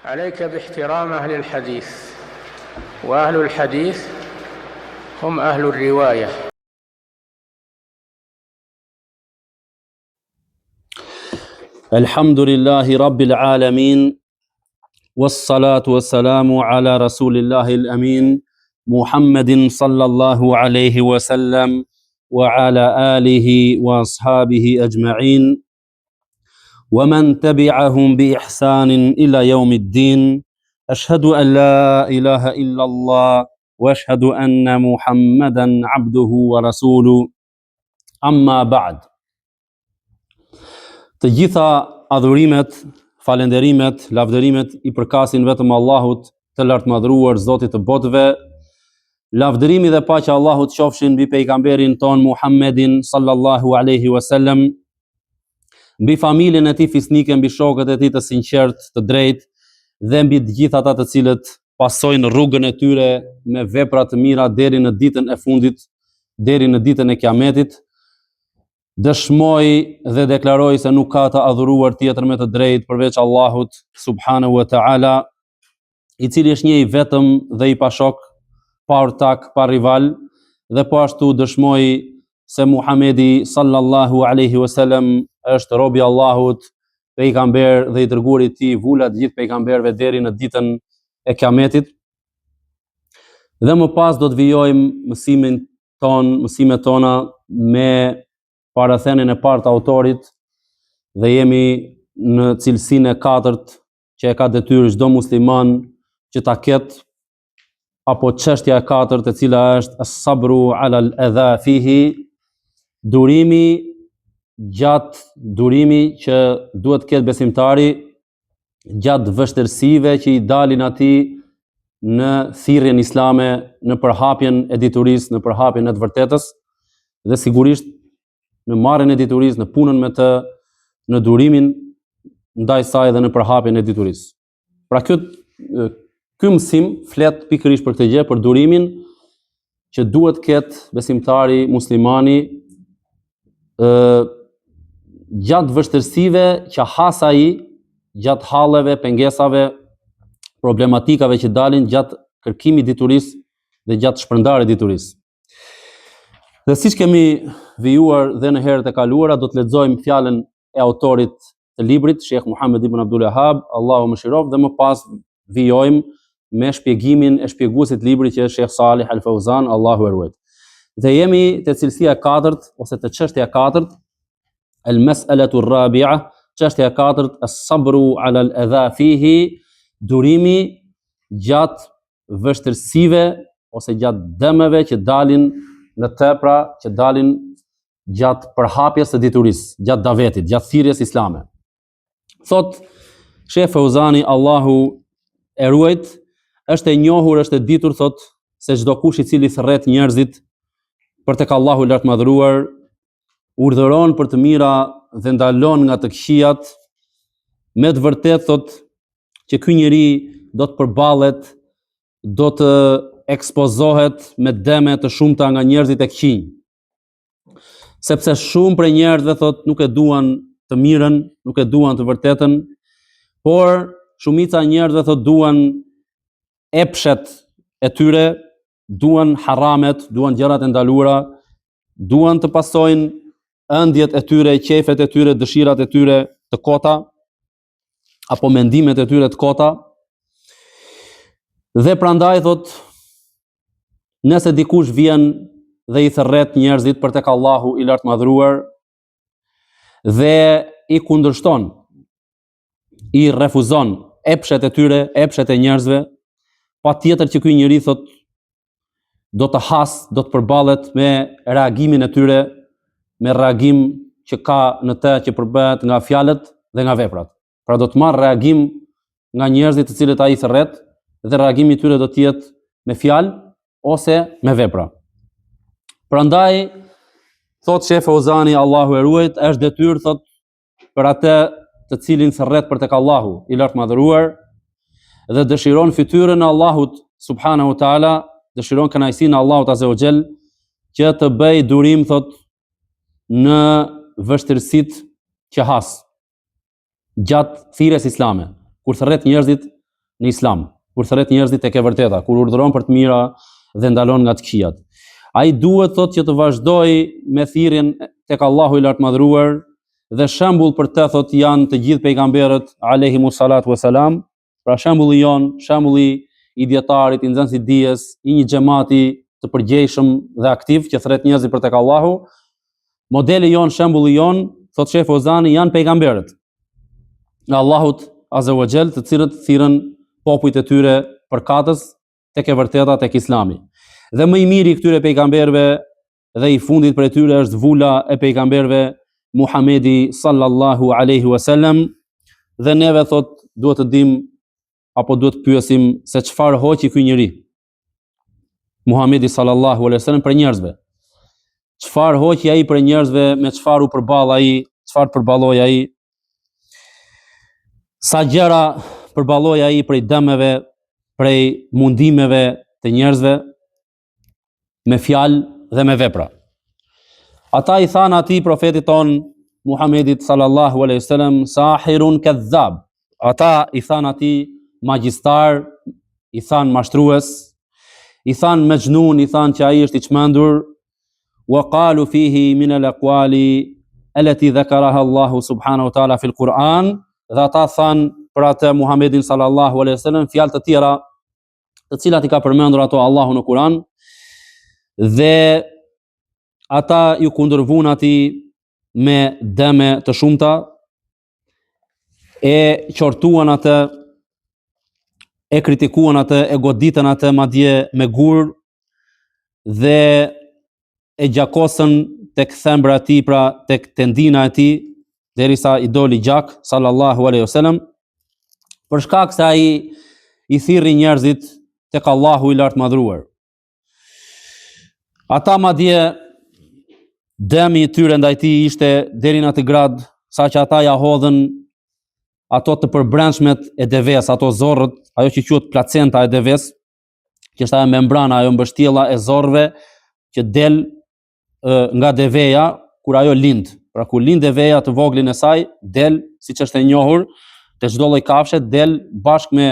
عليك باحترام أهل الحديث، وأهل الحديث هم أهل الرواية. الحمد لله رب العالمين، والصلاة والسلام على رسول الله الأمين محمد صلى الله عليه وسلم وعلى آله وأصحابه أجمعين ومن تبعهم بإحسان إلى يوم الدين. أشهد أن لا إله إلا الله وأشهد أن محمدا عبده ورسوله. أما بعد. Të gjitha adhurimet, falenderimet, lavdërimet i përkasin vetëm Allahut të lartmadhëruar, Zotit të botëve. Lavdërimi dhe paqja e Allahut qofshin mbi pejgamberin ton Muhammedin sallallahu alaihi wasallam, mbi familjen e tij fisnike, mbi shokët e tij të sinqert, të drejtë dhe mbi të gjithë ata të cilët pasojnë rrugën e tyre me vepra të mira deri në ditën e fundit, deri në ditën e Kiametit. Dëshmoj dhe deklaroj se nuk ka të adhuruar tjetër me të drejtë përveç Allahut subhanahu wa ta'ala, i cili është një i vetëm dhe i pashok, pa ortak, pa rival, dhe po ashtu dëshmoj se Muhamedi sallallahu alaihi wasallam është robi i Allahut, pejgamber dhe i dërguari i tij, vula të gjithë pejgamberëve deri në ditën e Kiametit. Dhe më pas do të vijojmë mësimet tona me parathënien e parë të autorit, dhe jemi në cilësinë e katërt që e ka detyrë çdo musliman që ta ketë, apo çështja e katërt e cila është as-sabru ala al-adha fihi, durimi që duhet të ketë besimtari gjatë vështirësive që i dalin atij në thirrjen islame, në përhapjen e diturisë, në përhapjen e të vërtetës, dhe sigurisht në marrjen e diturisë, në punën me të, në durimin ndaj saj dhe në përhapjen e diturisë. Pra ky mësim flet pikërisht për këtë gjë, për durimin që duhet ketë besimtari muslimani gjatë vështirësive që has ai, gjatë halleve, pengesave, problematikave që dalin gjatë kërkimit diturisë dhe gjatë shpërndarjes diturisë. Dhe siç kemi vijuar dhe në herët e kaluara, do të lexojmë fjalën e autorit të librit, Sheikh Muhammed ibn Abdul Wahhab, Allahu mëshiroft, dhe më pas vijojmë me shpjegimin e shpjeguesit të librit që është Sheikh Salih Al-Fauzan, Allahu e ruaj. Dhe jemi te cilësia e katërt ose te çështja e katërt, al-mas'alatu ar-rabi'a, çështja e katërt, as-sabru 'ala al-adha fihi, durimi gjatë vështirësive ose gjatë dëmeve që dalin në tepra, që dalin gjatë përhapjes së diturisë, gjatë davetit, gjatë thirrjes islame. Thot Sheikh Fauzani, Allahu e ruajt, është e njohur, është e ditur, thot, se çdo kush i cili thërret njerëzit për tek Allahu i lartmadhëruar, urdhëron për të mira dhe ndalon nga të këqijat, me të vërtetë thot që ky njeri do të përballet, do të ekspozohet me dëme të shumta nga njerëzit e këqij. Sepse shumë prej njerëzve thot nuk e duan të mirën, nuk e duan të vërtetën, por shumica e njerëzve thot duan epshet e tyre, duan haramet, duan gjërat e ndaluara, duan të pasojnë ëndjet e tyre, qefet e tyre, dëshirat e tyre të kota, apo mendimet e tyre të kota. Dhe prandaj thot, nëse dikush vjen dhe i thërret njerëzit për tek Allahu i lartmadhëruar dhe i kundërshton, i refuzon epshet e tyre, epshet e njerëzve, patjetër që ky njeri thot do të has, do të përballet me reagimin e tyre, me reagim që ka në të që përbëhet nga fjalët dhe nga veprat. Pra do të marr reagim nga njerëzit të cilët ai thërret, dhe reagimi i tyre do të jetë me fjalë ose me vepra. Prandaj thot Sheikh Fauzani, Allahu e ruajt, është detyrë thot për atë të cilin thërret për tek Allahu i lartmadhëruar dhe dëshiron fytyrën e Allahut subhanahu wa taala, dëshiron kënaqësinë e Allahut azza wa jall, që të bëj durim thot në vështirësitë që has gjatë thirrjes islame, kur thërret njerëzit në Islam, kur thret njerëzit tek e vërteta, kur urdhëron për të mira dhe ndalon nga të këqijat. Ai duhet thotë që të vazhdojë me thirrjen tek Allahu i lartmadhëruar dhe shembull për të thotë janë të gjithë pejgamberët alayhimus salatu wassalam. Pra shembulli jon, shembulli i dietarit, i nxënësit dijes, i një xhamati të përgjegjshëm dhe aktiv që thret njerëzit për tek Allahu. Modeli jon, shembulli jon, thotë Sheh Fozani, janë pejgamberët në Allahut Azza wa Jall, të cilët thirrën popujt e tyre përkatës tek e vërteta, tek Islami. Dhe më i miri i këtyre pejgamberëve dhe i fundit për tyre është vula e pejgamberëve Muhamedi sallallahu alaihi wasallam. Dhe neve thot duhet të dim apo duhet të pyesim se çfarë hoqi ky njeri Muhamedi sallallahu alaihi wasallam për njerëzve. Çfarë hoqi ai për njerëzve, me çfarë u përball ai, çfarë përballoi ai? Sa gjëra përballoi ai prej dëmeve, prej mundimeve të njerëzve me fjalë dhe me vepra. Ata i thanë atij profetit ton Muhamedit sallallahu alaihi wasallam sahirun kadhab. Ata i thanë atij magjistar, i thanë mashtrues, i thanë majnun, i thanë që ai është i çmendur. Wa qalu fihi min al-aqwali allati dhakaraha Allahu subhanahu wa ta'ala fi al-Quran. Dhe ata thanë për atë Muhamedit sallallahu alaihi wasallam fjalë të tjera të cilat i ka përmendur ato Allahu në Kur'an. Dhe ata ju kundërvun atij me dëme të shumta, e qortuan atë, e kritikuan atë, e goditën atë madje me gur dhe e gjakosën tek thembra e tij, pra tek tendina e tij, derisa i doli gjak sallallahu alaihi wasallam, për shkak se ai i thirrri njerëzit tek Allahu i lartmadhëruar. Ata madje dëmi i tyre ndaj tij ishte deri në atë grad sa që ata ja hodhën ato të përbrendshmet e deves, ato zorrët, ajo që quhet placenta e deves, që është ajo membrana, ajo mbështjella e zorrëve që del nga deveja kur ajo lind. Pra kur lind deveja të voglin e saj, del, siç është e njohur, te çdo lloj kafshe del bashkë me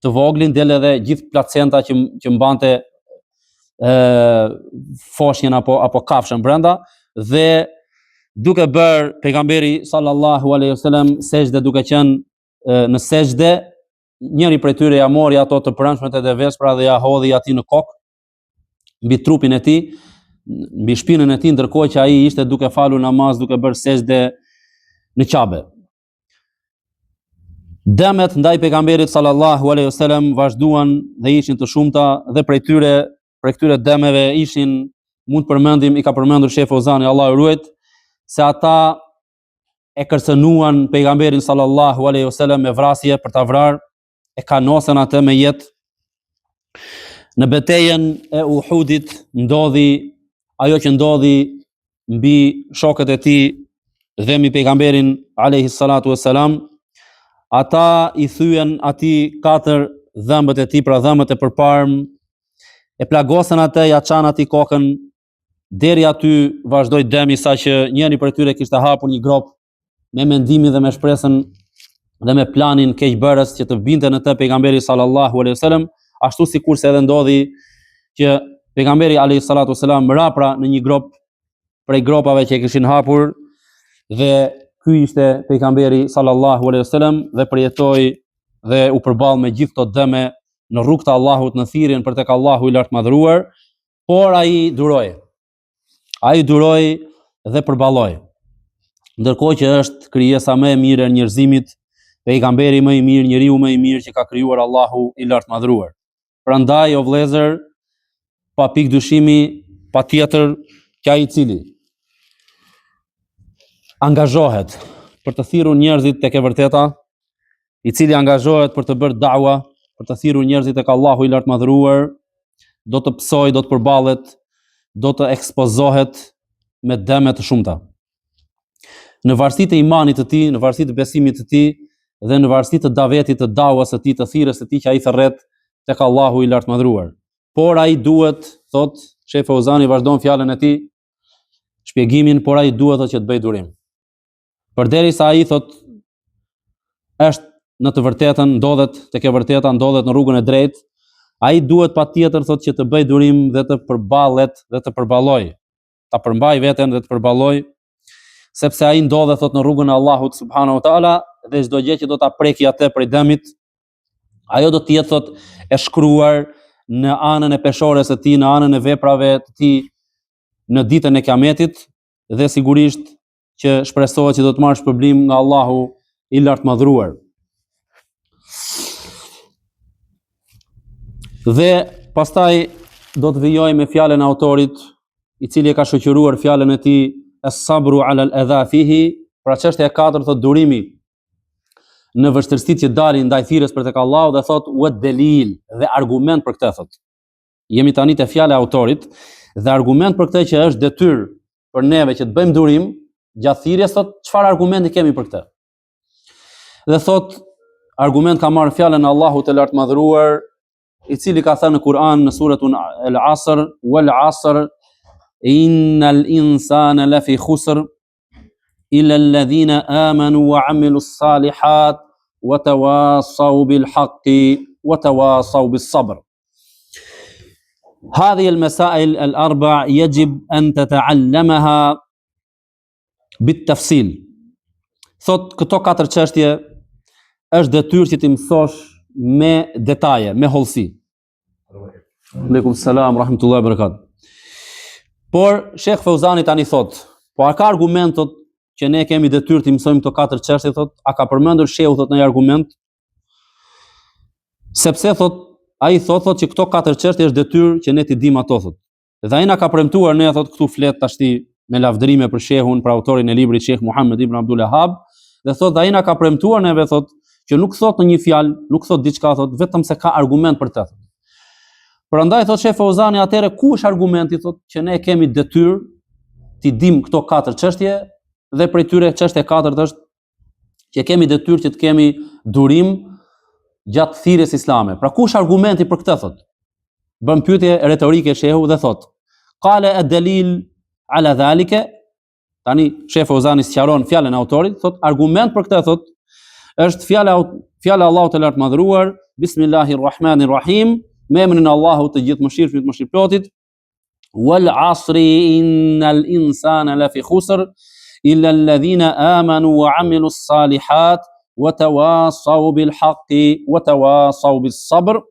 të voglin, del edhe gjithë placenta që mbante foshnjën apo kafshën brenda, dhe duke bërë pejgamberi sallallahu alaihi wasallam sejdë, duke qenë në sejdë, njëri prej tyre ja mori ato të brendshmet e deves, pra dhe ja hodhi atij në kokë, mbi trupin e tij, mbi shpinën e tij, ndërkohë që ai ishte duke falur namaz, duke bërë sejdë në Kabe. Dëmet ndaj pejgamberit sallallahu alaihi wasallam vazhduan dhe ishin të shumta, dhe prej këtyre dëmeve ishin, mund përmendim, i ka përmendur Sheh Fozani, Allahu ruajt, se ata e kërcënuan pejgamberin sallallahu alaihi wasallam me vrasje për ta vrarë, e kanosën atë me jetë. Në betejën e Uhudit ndodhi ajo që ndodhi mbi shokët e tij dhe mbi pejgamberin alaihi salatu wassalam. Ata i thyen atij 4 dhëmbët e tij, pra dhëmbët e përparm, e plagosën atë, ja çan atij kokën, deri aty vazhdoi dëmi, saqë njëri prej tyre kishte hapur një grop me mendimin dhe me shpresën dhe me planin keqbërës që të binte në të pejgamberi sallallahu alaihi wasallam, ashtu sikurse edhe ndodhi që pejgamberi alaihi salatu wasallam mrapra në një grop prej gropave që e kishin hapur, dhe ky ishte pejgamberi sallallahu alaihi wasallam, dhe përjetoi dhe u përball me gjithë këto dëme në rrugt të Allahut, në thirrjen për tek Allahu i lartmadhëruar, por ai duroi. Ai duroi dhe përballoi. Ndërkohë që është krijesa më e mirë e njerëzimit, pejgamberi më i mirë, njeriu më i mirë që ka krijuar Allahu i lartmadhëruar. Prandaj o vëllezër, pa pikë dyshimi, patjetër që ai i cili angazhohet për të thirrur njerëzit tek e vërteta, i cili angazhohet për të bërë dawa, për të thirrur njerëzit tek Allahu i lartmadhëruar, do të psojë, do të përballet, do të ekspozohet me dëme të shumta. Në varësi të imanit të tij, në varësi të besimit të tij, dhe në varësi të davetit të dawas së tij, të thirrjes së tij që ai thërret tek Allahu i lartmadhëruar. Por ai duhet, thot Sheh Fozani, vazhdon fjalën e tij, shpjegimin, por ai duhet që të bëj durim. Përderisa ai thot është në të vërtetën, ndodhet tek e vërteta, ndodhet në rrugën e drejtë, ai duhet patjetër thotë që të bëj durim dhe të përballet dhe të përballoj, ta përmbaj veten dhe të përballoj, sepse ai ndodhet thotë në rrugën e Allahut subhanahu wa taala dhe çdo gjë që do ta preki atë prej dëmit, ajo do të jetë thotë e shkruar në anën e peshores së tij, në anën e veprave të tij në ditën e Kiametit, dhe sigurisht që shpresohet që do të marrë shpërblim nga Allahu i lartëmadhruar. Dhe pastaj do të vijoj me fjalën e autorit, i cili e ka shoqëruar fjalën e tij as-sabru 'ala al-adha fihi, pra çështja e katërt thotë durimi në vështirësitë që dalin ndaj thirrjes për tek Allahu, dhe thotë wa dalil, dhe argument për këtë thotë. Jemi tani te fjala e autorit dhe argument për këtë që është detyrë për neve që të bëjmë durim gjatë thirrjes, thotë çfarë argumenti kemi për këtë. Dhe thotë argument ka marrë fjalën e Allahut të lartëmadhruar, i cili ka thënë në Kur'an në suretun Al-Asr, wal 'asr innal insana lafi khusr illa alladhina amanu wa 'amilus salihat wa tawassaw bil haqqi wa tawassaw bis sabr. هذه المسائل الأربع يجب أن تتعلمها بالتفصيل. Thot këto katër çështje është detyrë që ti mësosh me detaje, me hollësi. Aleikum selam rahmetullahi wa barakatuh. Por Sheikh Fauzani tani thot, po a ka argumentot që ne kemi detyrë të mësojmë këto katër çështje, thot, a ka përmendur shehu thot në një argument? Sepse thot ai thot që këto katër çështje është detyrë që ne t'i dimë ato thot. Dhe ai na ka premtuar ne thot këtu flet tashti me lavdërime për shehun, për autorin e librit Sheikh Muhammed ibn Abdul Wahhab, dhe thot ai na ka premtuar neve thot që nuk thot në një fjalë, nuk thot diçka thot, vetëm se ka argument për të. Prandaj thot Sheikh Fauzani, atëre ku është argumenti thot që ne kemi detyrë t'i dimë këto katër çështje, dhe prej tyre çështja e katërt është që kemi detyrë që të kemi durim gjatë thirrjes islame. Pra ku është argumenti për këtë thot? Bën pyetje retorike shehu dhe thot: "Qala ad-dalil ala dhalika." Tani Sheikh Fauzani sqaron fjalën e autorit, thot argument për këtë thot është fjala e Allahut të lartëmadhruar, Bismillahirrahmanirrahim, me emrin e Allahut të gjithëmëshirshmit, mëshirëplotit, wal 'asri innal insana lafi khusr illa alladhina amanu wa 'amilus salihat wa tawassaw bil haqqi wa tawassaw bis sabr.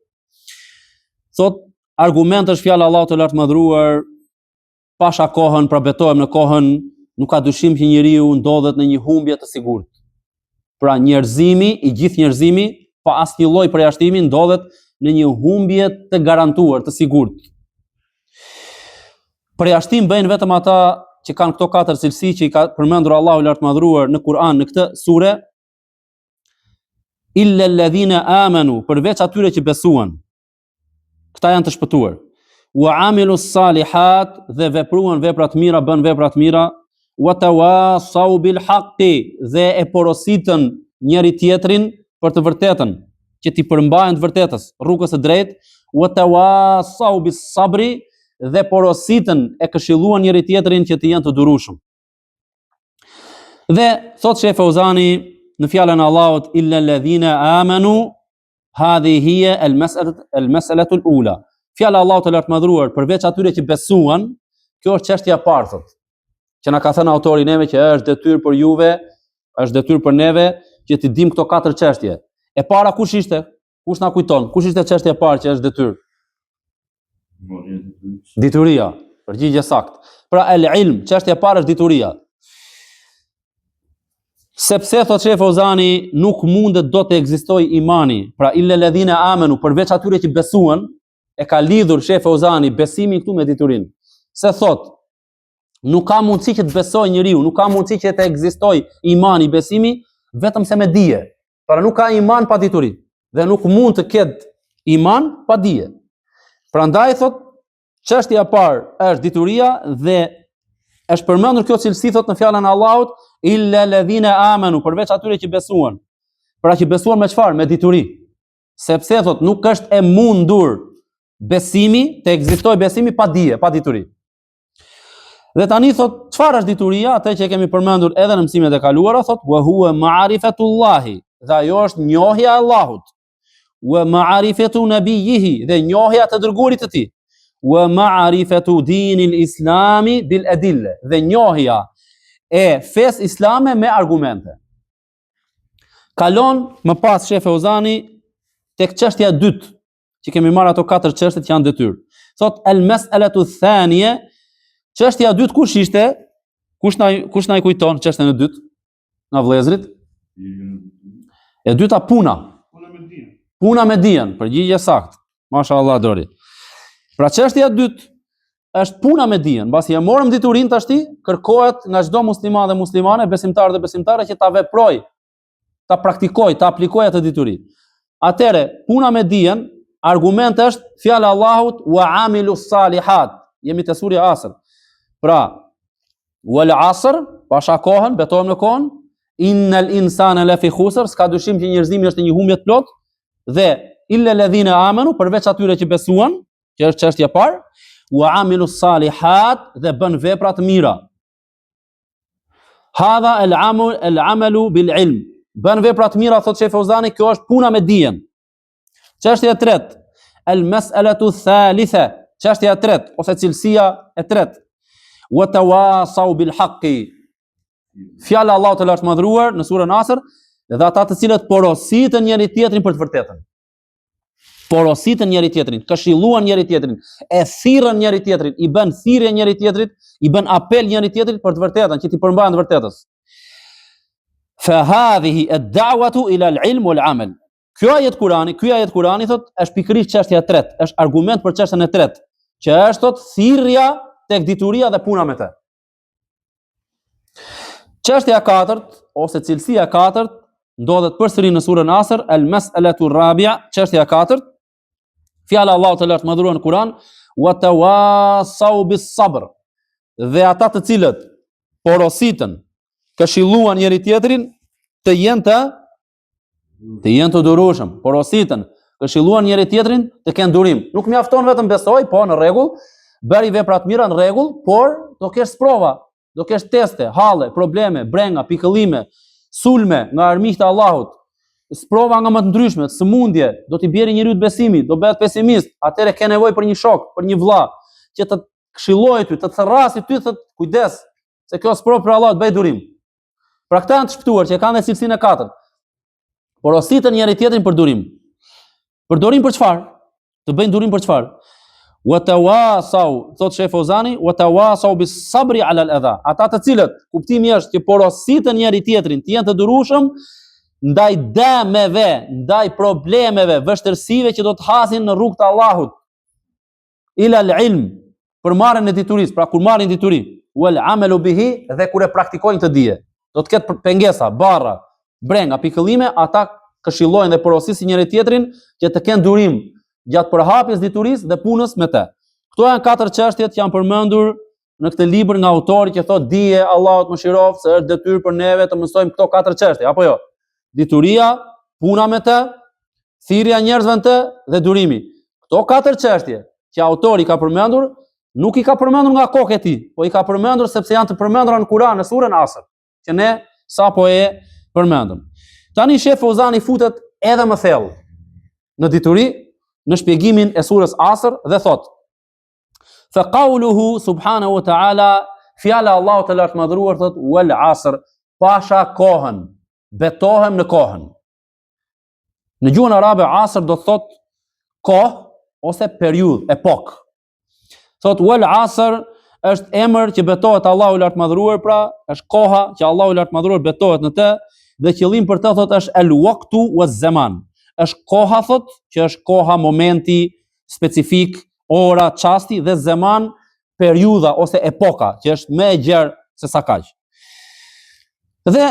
Thot argument është fjala e Allahut të lartëmadhruar, pasha kohën, pra betohem në kohën, nuk ka dyshim që njeriu ndodhet në një humbje të sigurt. Pra njerëzimi, i gjithë njerëzimi, pa asnjë lloj përjashtimi, ndodhet në një humbje të garantuar, të sigurt. Përjashtim bëjnë vetëm ata që kanë këto katër cilësi që i ka përmendur Allahu i lartëmadhruar në Kur'an në këtë sure, illa alladhina amanu, përveç atyre që besuan. Këta janë të shpëtuar. Wa amilus salihat, dhe vepruan vepra të mira, bën vepra të mira, wa tawassaw bil haqqi, dhe e porositën njëri tjetrin për të vërtetën, që t'i përmbahen të vërtetës, rrugës së drejtë, wa tawassaw bis sabri, dhe porositën e këshilluan njëri tjetrin që të jenë të durueshëm. Dhe thot Sheikh Fauzani në fjalën e Allahut illa alladhina amanu, hadhihi hiya al-mas'alatu al-ula. Fjala e Allahut të lartëmadhruar përveç atyre që besuan, kjo është çështja e parë thot, që na ka thënë autori neve që është detyrë për juve, është detyrë për neve që të dimë këto katër çështje. E para kush ishte? Kush na kujton? Kush ishte çështja e parë që është detyrë? Dituria, përgjigje saktë. Pra el-ilm, çështja e parë është dituria. Sepse thot Sheikh Fauzani, nuk mundet do të ekzistojë imani, pra illa alladhina amanu, përveç atyre që besuan, e ka lidhur Sheikh Fauzani besimin këtu me diturinë. Se thot, nuk ka mundësi që të besojë njeriu, nuk ka mundësi që të ekzistojë imani, besimi vetëm se me dije. Pra nuk ka iman pa dituri, dhe nuk mund të ketë iman pa dije. Prandaj thot, çështja e parë është dituria, dhe është përmendur kjo cilësi thot në fjalën e Allahut illa alladhina amanu, përveç atyre që besuan. Pra që besuan me çfarë? Me dituri. Sepse thot nuk është e mundur besimi, të ekzistojë besimi pa dije, pa dituri. Dhe tani thot çfarë është dituria? Atë që kemi përmendur edhe në mësimet e kaluara, thot wa huwa ma'rifatullahi, dhe ajo është njohja e Allahut. Wa ma'rifatu nabiyhi, dhe njohja të dërguarit të tij. Wa ma'rifatu dinil islami bil adilla, dhe njohja e fesë islame me argumente. Kalon më pas Sheh Feuzani tek çështja e dytë, që kemi marrë ato 4 çështje që janë detyrë. Thot el mas'alatu thaniya, çështja e dytë kush ishte? Kush na i kujton çështën e dytë? Na vëllezrit? E dyta puna. Puna me dijen, përgjigje saktë. Mashallah Dori. Pra çështja e dytë është puna me dijen. Mbasi e morëm diturinë tashti, kërkohet nga çdo musliman dhe muslimane, besimtar dhe besimtare që ta veproj, ta praktikoj, ta aplikoj atë dituri. Atëre, puna me dijen, argument është fjala e Allahut wa amilus salihat. Jemi te surja Asr. Pra, wal asr, pasha kohën, betohem në kohën, innal insana lafi khusr, s'ka dyshim që njerëzimi është në një humbje të plot, dhe illa alladhina amanu, përveç atyre që besuan, që është çështja e parë, wa amilus salihat, dhe bën vepra të mira. Hadha al-amalu bil ilm. Bën vepra të mira, thot Sheh Feuzani, kjo është puna me dijen. Çështja e tretë, al-mas'alatu thalitha, çështja e tretë ose cilësia e tretë. Wa tawasau bil haqqi. Fjala e Allahut të lartë madhruar në surën Asr, dhe ata të cilët porositën njëri tjetrin për të vërtetën. Porositën njëri tjetrin, këshilluan njëri tjetrin, e thirrën njëri tjetrin, i bën thirrje njëri tjetrit, i bën apel njëri tjetrit për të vërtetën, që t'i përmbahen të vërtetës. Fa hadhihi ad-da'watu ila al-ilm wal-amal. Ky ajet Kurani thot është pikërisht çështja e tretë, është argument për çështën e tretë, që është thot thirrja tek dituria dhe puna me të. Çështja e katërt ose cilësia e katërt ndodhet përsëri në surën Asr, al-mas'alatu ar-rabi'a, çështja e katërt. Fjala e Allahut të lartë madhruar në Kur'an, wa tawasau bis-sabr. Dhe ata të cilët porositën, këshilluan njëri tjetrin, të jenë të durueshëm, porositën, këshilluan njëri tjetrin, të kenë durim. Nuk mjafton vetëm besoj, po në rregull, bëri vepra të mira në rregull, por do kesh sprova, do kesh teste, halle, probleme, brenga, pikëllime, sulme nga armiqtë e Allahut, sprova nga më të ndryshme, sëmundje, do t'i bjerë njeriu të besimit, do bëhet pesimist, atëherë ke nevojë për një shok, për një vëlla, që të këshillojë ty, të therrasë ty, të kujdes, se kjo sprov për Allah të bëj durim. Pra këta janë të shpëtuar që kanë cilësinë e katërt. Porositën njëri tjetrin për durim. Për durim për çfarë? Të bëjnë durim për çfarë? Wa tawasau, thot Sheh Feuzani, wa tawasau bis sabri ala al-adha. Ata të cilët kuptimi është që porositën njëri tjetrin, të jenë të durueshëm ndaj dëmeve, ndaj problemeve, vështirësive që do të hasin në rrugt të Allahut. Ila al-ilm, për marrjen e diturisë, pra kur marrin dituri, wal amalu bihi, dhe kur e praktikojnë të dije. Do të ketë pengesa, barra, brenga, pikëllime, ata këshillojnë dhe porosisin njëri tjetrin që të kenë durim gjatë përhapjes diturisë dhe punës me të. Këto janë 4 çështjet që janë përmendur në këtë libër nga autori që thotë dije Allahut mëshiroft se është detyrë për neve të mësojmë këto 4 çështje, apo jo? Dituria, puna me të, thirrja e njerëzve në të dhe durimi. Këto 4 çështje që autori ka përmendur, nuk i ka përmendur nga kokë e tij, po i ka përmendur sepse janë të përmendura në Kur'an në surën Asr, që ne sapo e përmendëm. Tani Sheh Feuzani futet edhe më thellë në dituri, në shpjegimin e surës Asr dhe thot: Fa qawluhu subhanahu wa ta'ala, fjala Allahut të lartë madhruar thot wal asr, pasha kohën, betohem në kohën. Në gjuhën arabe asr do thot kohë ose periudhë, epok. Thot wal asr është emër që betohet Allahu i lartë madhruar, pra është koha që Allahu i lartë madhruar betohet në të, dhe qëllim për të thot është el waqtu waz zaman. Është koha thot që është koha, momenti specifik, ora, çasti, dhe zaman, periudha ose epoka, që është më e gjerë se sa kaq. Dhe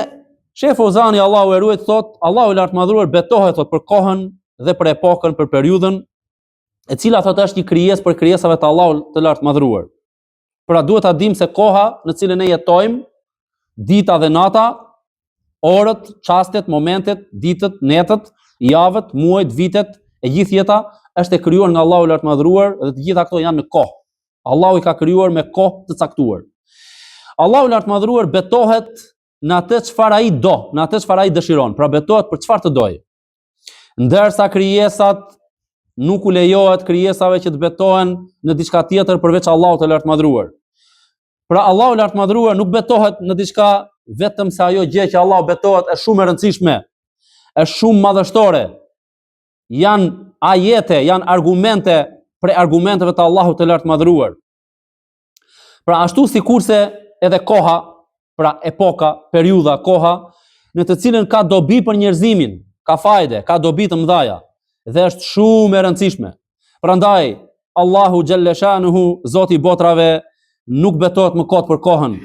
Sheh Feuzani Allahu e ruaj thot, Allahu i lartë madhruar betohet thot për kohën dhe për epokën, për periudhën, e cila thot është një krijesë për krijesave të Allahut të lartë madhruar. Pra duhet ta dim se koha në cilën ne jetojmë, dita dhe nata, orët, çastet, momentet, ditët, netët, javët, muajt, vitet, e gjithë jeta është e krijuar nga Allahu i lartë madhruar dhe të gjitha këto janë në kohë. Allahu i ka krijuar me kohë të caktuar. Allahu i lartë madhruar betohet në atë çfarë ai do, në atë çfarë ai dëshiron, pra betohet për çfarë të dojë. Ndërsa krijesat nuk u lejohet krijesave që të betohen në diçka tjetër përveç Allahut të lartë madhruar. Pra Allahu i lartë madhruar nuk betohet në diçka vetëm se ajo gjë që Allahu betohet është shumë e rëndësishme, është shumë madhështore. Janë ajete, janë argumente për argumenteve të Allahut të lartë madhruar. Pra ashtu sikurse edhe koha, pra epoka, periudha, koha, në të cilën ka dobi për njerëzimin, ka fajde, ka dobi të mëdhaja, dhe është shumë e rëndësishme. Prandaj, Allahu Gjelleshanuhu, Zoti i botrave, nuk betohet më kot për kohën,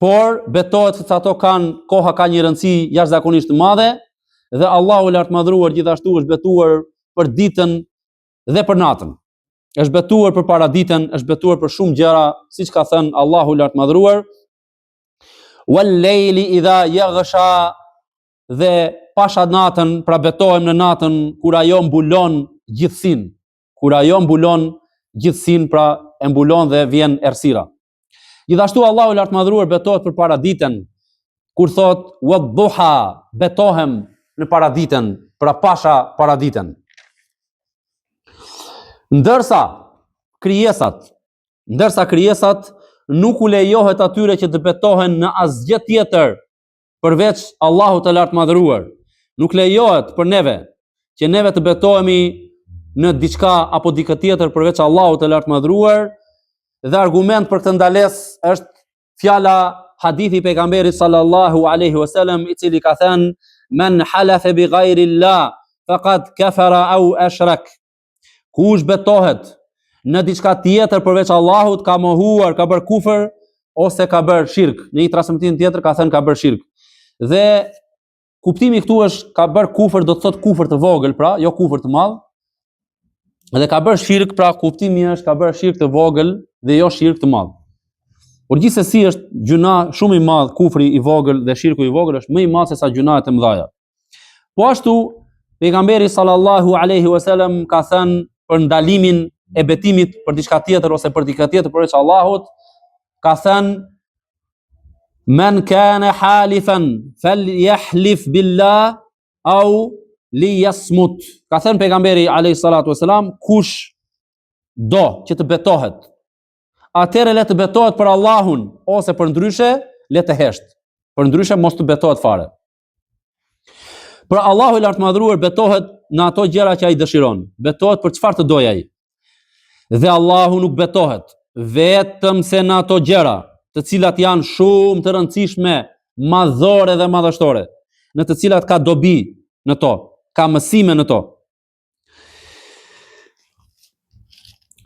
por betohet se ato koha ka një rëndësi jashtëzakonisht të madhe, dhe Allahu i lartë madhruar gjithashtu është betuar për ditën dhe për natën. Është betuar për paraditën, është betuar për shumë gjëra, siç ka thënë Allahu i lartë madhruar, wal-layli idha yaghsha, dhe pasha natën, pra betohem në natën kur ajo mbulon gjithësinë. Kur ajo mbulon gjithësinë, pra e mbulon dhe vjen errësira. Gjithashtu Allahu i lartë madhruar betohet për paraditën, kur thot wad-duha, betohem në paraditën, pra pasha paraditën. Ndërsa krijesat nuk u lejohet atyre që të betohen në asgjë tjetër përveç Allahut të lartë madhruar. Nuk lejohet për neve që neve të betohemi në diçka apo dikë tjetër përveç Allahut të lartë madhruar, dhe argument për këtë ndalesë është fjala hadithi i pejgamberit sallallahu alaihi wasallam, i cili ka thënë: "Men halafa bi ghayri Allah faqad kafara aw ashrak." Kush betohet në diçka tjetër përveç Allahut, ka mohuar, ka bërë kufër ose ka bërë shirk. Në një transmetim tjetër ka thënë ka bërë shirk. Dhe kuptimi këtu është ka bërë kufër, do të thotë kufër të vogël, pra jo kufër të madh. Dhe ka bërë shirk, pra kuptimi është ka bërë shirk të vogël dhe jo shirk të madh. Por gjithsesi është gjuna shumë i madh, kufri i vogël dhe shirku i vogël është më i madh se sa gjunahet e mëdha. Po ashtu pejgamberi sallallahu alaihi wasallam ka thënë për ndalimin e betimit për diçka tjetër ose për diçka tjetër përveç Allahut, ka thënë: "Men kana halifan falyahlif billah au liyasmut." Ka thënë pejgamberi alayhi salatu wasalam, kush do që të betohet, atëherë le të betohet për Allahun, ose për ndryshe le të hesht. Për ndryshe mos të betohet fare. Për Allahu i lartë madhruar betohet në ato gjëra që ai dëshiron. Betohet për çfarë të dojë ai. Dhe Allahu nuk betohet vetëm se në ato gjëra të cilat janë shumë të rëndësishme, madhore dhe madhështore, në të cilat ka dobi në to, ka mësime në to.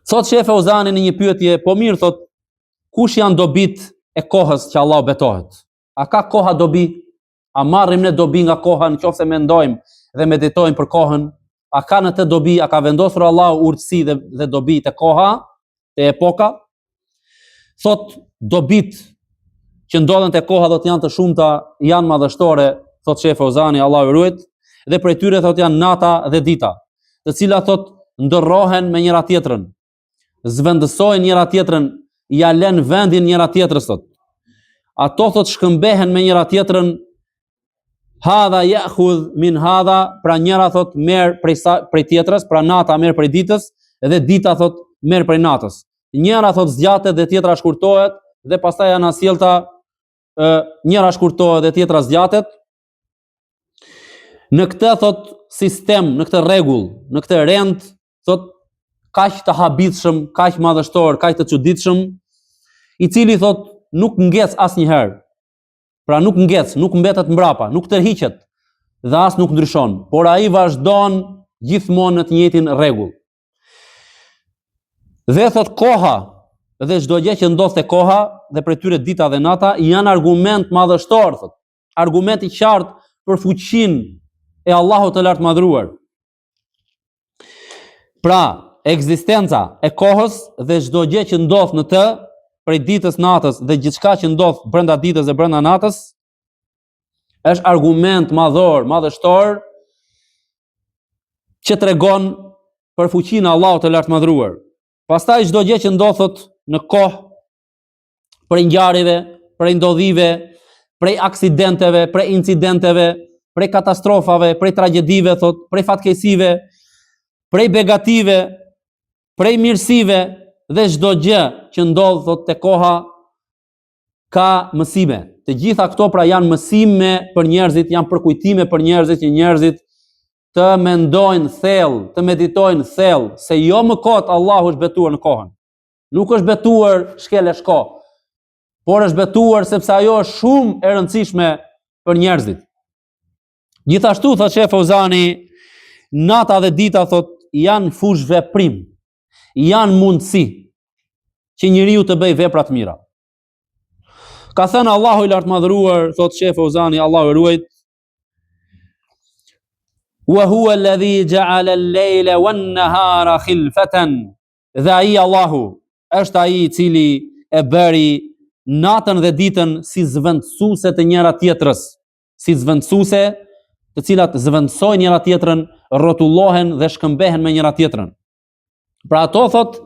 Thot Sheh Fauzani në një pyetje, po mirë, thot, kush janë dobit e kohës që Allah betohet? A ka koha dobi? A marrim ne dobi nga koha nëse mendojmë dhe meditojmë për kohën? A ka në të dobi, a ka vendosur Allah urtësi dhe dobi të koha, të epoka? Thot, dobit që ndodhen të koha do të janë të shumta, janë madhështore, thot Sheh Fauzani, Allah i ruajt, dhe prej tyre thot janë nata dhe dita, të cilat thot ndërrohen me njëra tjetrën, zvendësojnë njëra tjetrën, ja lën vendin njëra tjetrës thot. Ato thot shkëmbehen me njëra tjetrën, hadha ya'khudh min hadha, pra njëra thot merr prej tjetrës, pra nata merr prej ditës dhe dita thot merr prej natës. Njëra thot zgjatet dhe tjetra shkurtohet dhe pastaj janë asjellta, njëra shkurtohet dhe tjetra zgjatet. Në këtë thot sistem, në këtë rregull, në këtë rend, thot kaq të habitshëm, kaq madhështor, kaq të çuditshëm, i cili thot nuk ngec asnjëherë. Pra nuk ngec, nuk mbetet mbrapa, nuk tërhiqet dhe as nuk ndryshon, por ai vazhdon gjithmonë në të njëjtin rregull. Dhe thot koha dhe çdo gjë që ndodh te koha dhe prej tyre dita dhe nata janë argument madhështor, thot. Argument i qartë për fuqinë e Allahut të lartë madhruar. Pra, ekzistenca e kohës dhe çdo gjë që ndodh në të, prej ditës, natës dhe gjithçka që ndodh brenda ditës dhe brenda natës, është argument madhor, madhështor, që tregon për fuqinë e Allahut të lartë madhruar. Pastaj çdo gjë që ndodh thot në kohë, prej ngjarjeve, prej ndodhive, prej aksidenteve, prej incidenteve, prej katastrofave, prej tragjedive, thot, prej fatkeqësive, prej begative, prej mirësive dhe çdo gjë që ndodh thot te koha ka mësime. Të gjitha këto pra janë mësime për njerëzit, janë përkujtime për njerëzit, që njerëzit të mendojnë thellë, të meditojnë thellë, se jo më kot Allahu është betuar në kohën. Nuk është betuar shkele shko, por është betuar sepse ajo është shumë e rëndësishme për njerëzit. Gjithashtu, thot Sheh Fauzani, nata dhe dita thot janë fush veprim, janë mundësi që njeriu të bëjë vepra të mira. Ka thënë Allahu i lartmadhëruar, thot Sheh Fauzani, Allahu e ruajt, wa huwa alladhi ja'ala al-layla wan-nahara khilfatan. Dhe ai Allahu është ai i cili e bëri natën dhe ditën si zvendësuese të njëra tjetrës, si zvendësuese të cilat zvendësojnë njëra tjetrën, rrotullohen dhe shkëmbehen me njëra tjetrën. Pra ato thot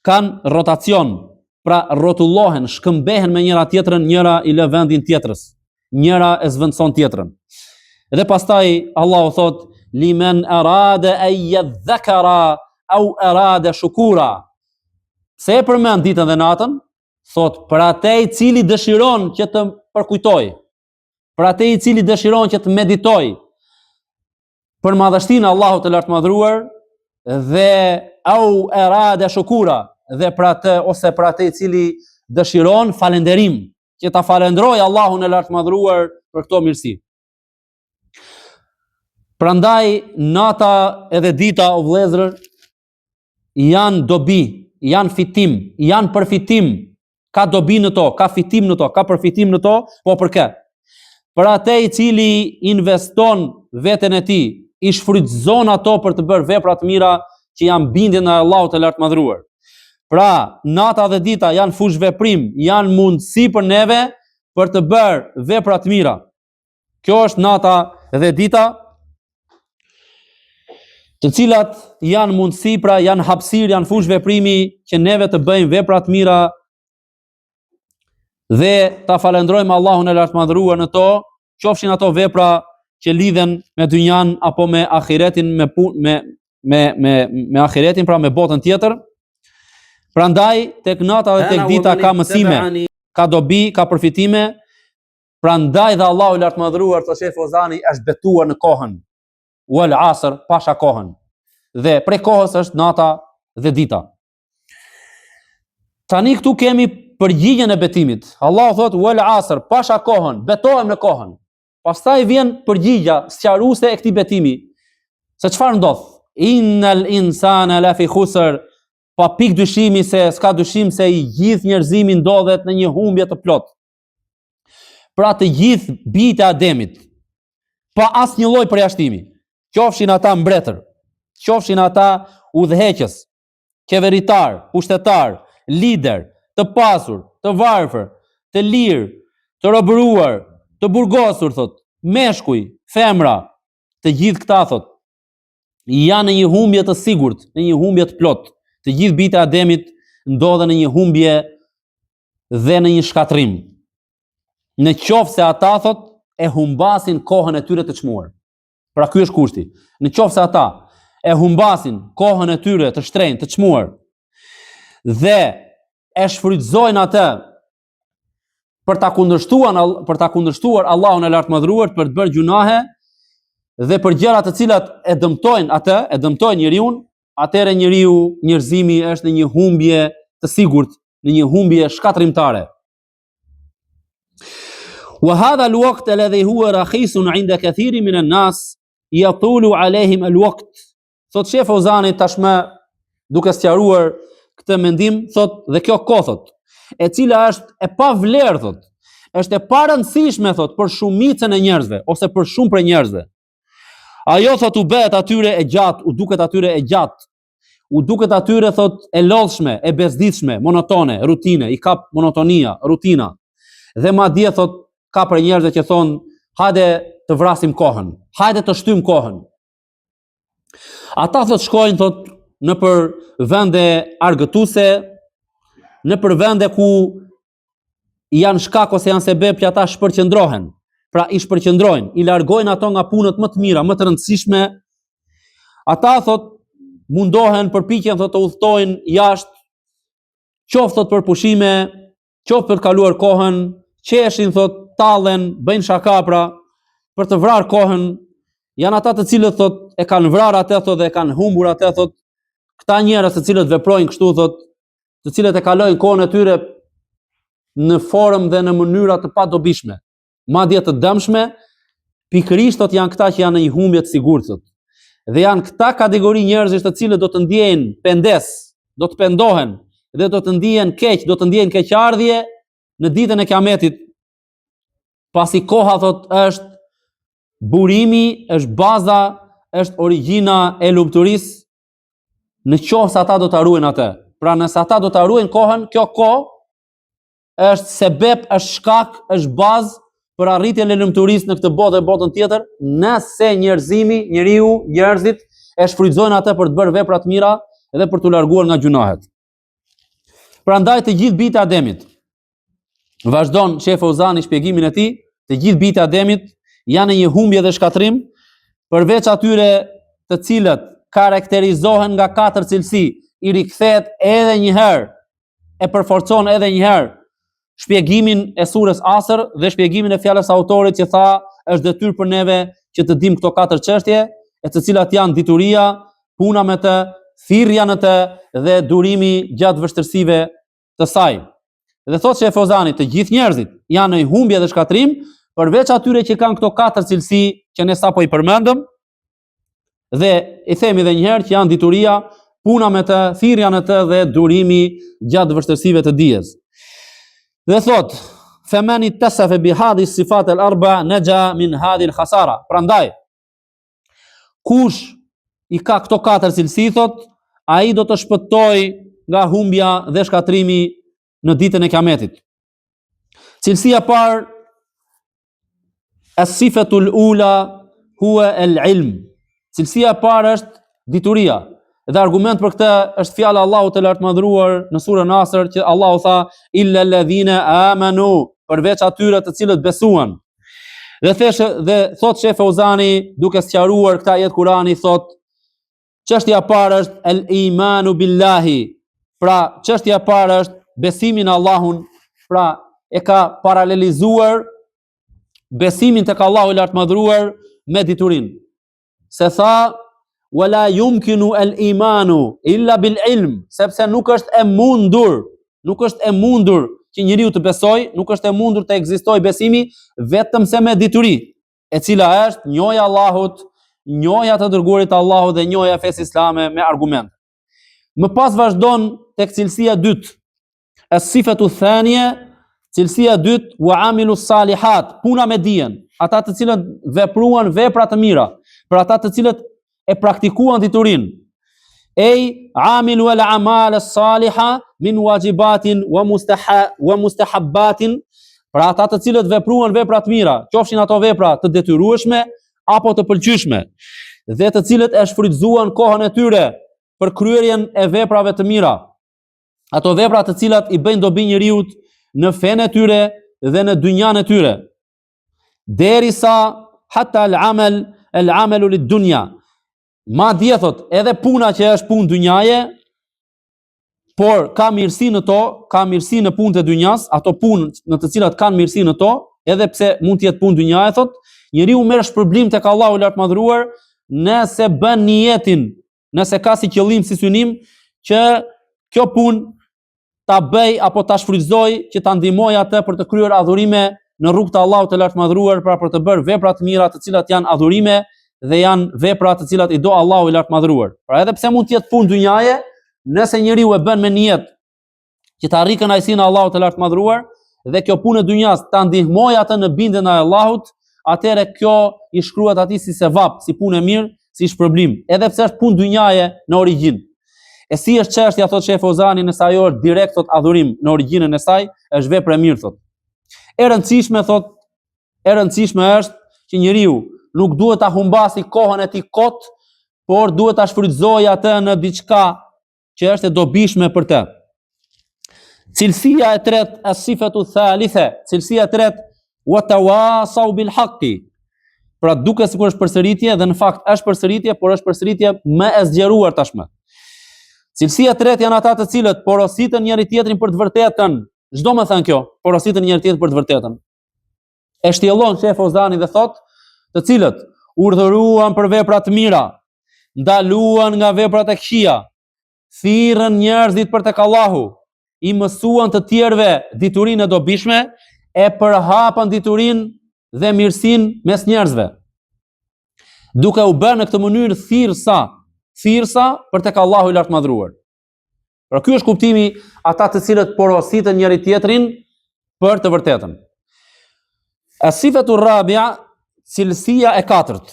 kanë rotacion, pra rrotullohen, shkëmbehen me njëra tjetrën, njëra i lë vendin tjetrës, njëra e zvendëson tjetrën. Dhe pastaj Allahu thot limen arada an yadhkara au arada shukura. Se e përmend ditën dhe natën, thot për atë i cili dëshiron që të përkujtoj, për atë i cili dëshiron që të meditoj për madhështinë e Allahut të lartmadhëruar dhe au arada shukura, dhe për atë ose për atë i cili dëshiron falënderim, që ta falendroj Allahun e lartmadhëruar për këto mirësi. Prandaj nata edhe dita o vëllezër janë dobi, janë fitim, janë përfitim. Ka dobi në to, ka fitim në to, ka përfitim në to, po për kë? Për atë i cili investon veten e tij, i shfrytëzon ato për të bërë vepra të mira që janë bindje në Allahut të lartmadhëruar. Pra, nata dhe dita janë fush veprim, janë mundësi për neve për të bërë vepra të mira. Kjo është nata dhe dita, të cilat janë mundësi, pra janë hapësirë, janë fush veprimi që neve të bëjmë vepra të mira dhe ta falendrojmë Allahun e lartmadhëruar në to, qofshin ato vepra që lidhen me dynjan apo me ahiretin, me ahiretin, pra me botën tjetër. Prandaj tek nata dhe tek dita ka mësime, ka dobi, ka përfitime. Prandaj dhe Allahu i lartmadhëruar, thotë Sheh Fauzani, është betuar në kohën wal asr, pasha kohën. Dhe prej kohës është nata dhe dita. Tani këtu kemi përgjigjen e betimit. Allah thot wal asr, pasha kohën, betohem në kohën. Pastaj vjen përgjigja sqaruese e këtij betimi. Se çfarë ndodh? Innal insana la fi khusr, pa pik dyshimi se s'ka dyshim se i gjithë njerëzimi ndodhet në një humbje të plot. Pra të gjithë bijtë e Ademit, pa asnjë lloj përjashtimi. Qofshin ata mbretër, qofshin ata udhëheqës, qeveritar, pushtetar, lider, të pasur, të varfër, të lirë, të robëruar, të burgosur, thot, meshkuj, femra, të gjithë këta, thot, janë në një humbje të sigurt, në një humbje të plot. Të gjithë bijtë e Ademit ndodhen në një humbje dhe në një shkatrim. Në qoftë se ata, thot, e humbasin kohën e tyre të çmuar. Pra ky është kushti. Në qoftë se ata e humbasin kohën e tyre të shtrenjtë, të çmuar, dhe e shfrytëzojnë atë për ta kundërshtuar Allahun e lartmadhëruar, për të bërë gjunahe dhe për gjëra të cilat e dëmtojnë atë, e dëmtojnë njeriu, atëherë njerëzimi është në një humbje të sigurt, në një humbje shkatrimtare. Wa hadha al-waqt alladhi huwa rakhisun 'inda kathirin min an-nas yatulu 'alayhim al-waqt. Thot Sheh Fauzani tashmë duke sqaruar këtë mendim, thot dhe kjo kohë, thot, e cila është e pa vlerë, thot, është e pa rëndësishme, thot, për shumicën e njerëzve ose për shumë prej njerëzve. Ajo, thot, u bëhet atyre e gjatë, u duket atyre e gjatë, u duket atyre, thot, e lodhshme, e bezdishme, monotone, rutine, i kap monotonia, rutina. Dhe madje, thot, ka për njerëzve që thonë, hajde të vrasim kohën, hajde të shtym kohën. Ata, thot, shkojnë, thot, në për vende argëtuse, në për vende ku janë shkak ose janë sebeb që ata shpërqendrohen. Pra i shpërqendrojnë, i largojnë ato nga punët më të mira, më të rëndësishme. Ata thot mundohen, përpiqen thot të udhtojnë jashtë, qoftë thot për pushime, qoftë për kaluar kohën, qeshin thot, tallen, bëjnë shakapra për të vrarë kohën. Janë ata të cilët thot e kanë vrarë atë thot dhe e kanë humbur atë thot. Këta njerëz të cilët veprojnë kështu thot, të cilët e kalojnë kohën e tyre në formë dhe në mënyra të padobishme, madje të dëmshme, pikërisht thot janë këta që janë në një humbje të sigurt thot. Dhe janë këta kategori njerëzish të cilët do të ndjejnë pendes, do të pendohen dhe do të ndihen keq, do të ndihen keqardhje në ditën e Kiametit. Pasi koha thot është burimi, është baza, është origjina e lumturisë, në qoftë se ata do ta ruajnë atë. Pra nëse ata do ta ruajnë kohën, kjo kohë është sebeb, është shkak, është bazë për arritjen e lumturisë në këtë botë dhe botën tjetër, nëse njerëzit e shfrytëzojnë atë për të bërë vepra të mira dhe për t'u larguar nga gjunahet. Prandaj të gjithë bijtë e Ademit, vazhdon Sheh Fauzani shpjegimin e tij, të gjithë bijtë e Ademit janë në një humbje dhe shkatrim, përveç atyre të cilët karakterizohen nga 4 cilësi, i rikthehet edhe një herë, e përforcon edhe një herë shpjegimin e surës Asr dhe shpjegimin e fjalës autorit që tha është detyrë për neve që të dimë këto 4 çështje, e të cilat janë dituria, puna me të, thirrja në të dhe durimi gjatë vështirësive të saj. Dhe thotë Sheh Fauzani, të gjithë njerëzit janë në humbje dhe shkatrim, përveç atyre që kanë këto 4 cilësi që ne sapo i përmendëm, dhe i themi edhe një herë që janë dituria, puna me të, thirrja në të dhe durimi gjatë vështirësive të dijes. Dhe thot, femeni tasafa bi hadhihi sifat al-arba naja min hadhihi al-khasara. Prandaj, kush i ka këto 4 cilësi thot, ai do të shpëtoj nga humbja dhe shkatrimi në ditën e Kiametit. Cilësia e parë, as-sifatul ula huwa al-ilm. Cilësia e parë është dituria. Dhe argument për këtë është fjala e Allahut të lartëmadhëruar në surën Asr që Allahu tha illa alladhina amanu, përveç atyre të cilët besuan. Dhe thot Sheh Fauzani duke sqaruar këtë ajet Kurani, thot çështja e parë është el imanu billahi. Pra çështja e parë është besimi në Allahun, pra e ka paralelizuar besimin tek Allahu i lartëmadhëruar me diturinë. Se tha wala yumkinu al-imanu illa bil ilm, sepse nuk është e mundur që njeriu të besojë, nuk është e mundur të ekzistojë besimi vetëm se me dituri, e cila është njohja e Allahut, njohja të dërguarit të Allahut dhe njohja e fesë islame me argument. Më pas vazhdon tek cilësia e dytë, as-sifatu thaniya, cilësia e dytë wa amilu salihat, puna me dijen, ata të cilët vepruan vepra të mira, për ata të cilët e praktikuan diturinë. Amilu al-amal as-saliha min wajibatin wa mustahabbatin, pra ata të cilët vepruan vepra të mira, qofshin ato vepra të detyrueshme apo të pëlqyeshme, dhe të cilët e shfrytëzuan kohën e tyre për kryerjen e veprave të mira. Ato vepra të cilat i bëjnë dobi njeriu në fenë e tyre dhe në dynjan e tyre. Derisa hatta al-amalu lid-dunya. Ma dje thot, edhe puna që është punë dynjaje, por ka mirësi në to, ka mirësi në punët e dynjas, ato punë në të cilat kanë mirësi në to, edhe pse mund të jetë punë dynjaje thot, njeriu merr shpërblim tek Allahu i lartëmadhëruar nëse bën niyetin, nëse ka si qëllim, si synim që kjo punë ta bëj apo ta shfrytëzoj që ta ndihmoj atë për të kryer adhurime në rrugt të Allahut të lartëmadhëruar, pra për të bërë vepra të mira të cilat janë adhurime dhe janë vepra të cilat i do Allahu i lartëmadhëruar. Pra edhe pse mund të jetë punë dynjaje, nëse njeriu e bën me niyet që të arrijë kënaqësinë e Allahut të lartëmadhëruar dhe kjo punë e dynjas ta ndihmojë atë në bindjen e Allahut, atëherë kjo i shkruhet atij si sevap, si punë e mirë, si shpërblim, edhe pse është punë dynjaje në origjinë. E si është çështja, thot Sheh Fauzani, nëse ajo është direkt thot adhurim në origjinën e saj, është vepër e mirë thot. E rëndësishme është që njeriu nuk duhet ta humbasi kohën e tij kot, por duhet ta shfrytëzojë atë në diçka që është e dobishme për të. Cilësia e tretë, as-sifatu thalitha, cilësia e tretë, wa tawasau bil haqqi. Pra duke sikur është përsëritje dhe në fakt është përsëritje, por është përsëritje më e zgjeruar tashmë. Cilësia e tretë janë ata të cilët porositën njëri tjetrin për të vërtetën. Çdo më thënë kjo, porositën njëri tjetrin për të vërtetën. E shtjellon Sheh Fozani dhe thotë, të cilët urdhëruan për vepra të mira, ndaluan nga veprat e këqija, thirrën njerëzit për tek Allahu, i mësuan të tjerëve diturinë e dobishme, e përhapën diturinë dhe mirësinë mes njerëzve. Duke u bërë në këtë mënyrë thirrsa për tek Allahu i lartëmadhruar. Pra ky është kuptimi ata të cilët porositën njëri tjetrin për të vërtetën. As-sifatu rabi'a, cilësia e katërt,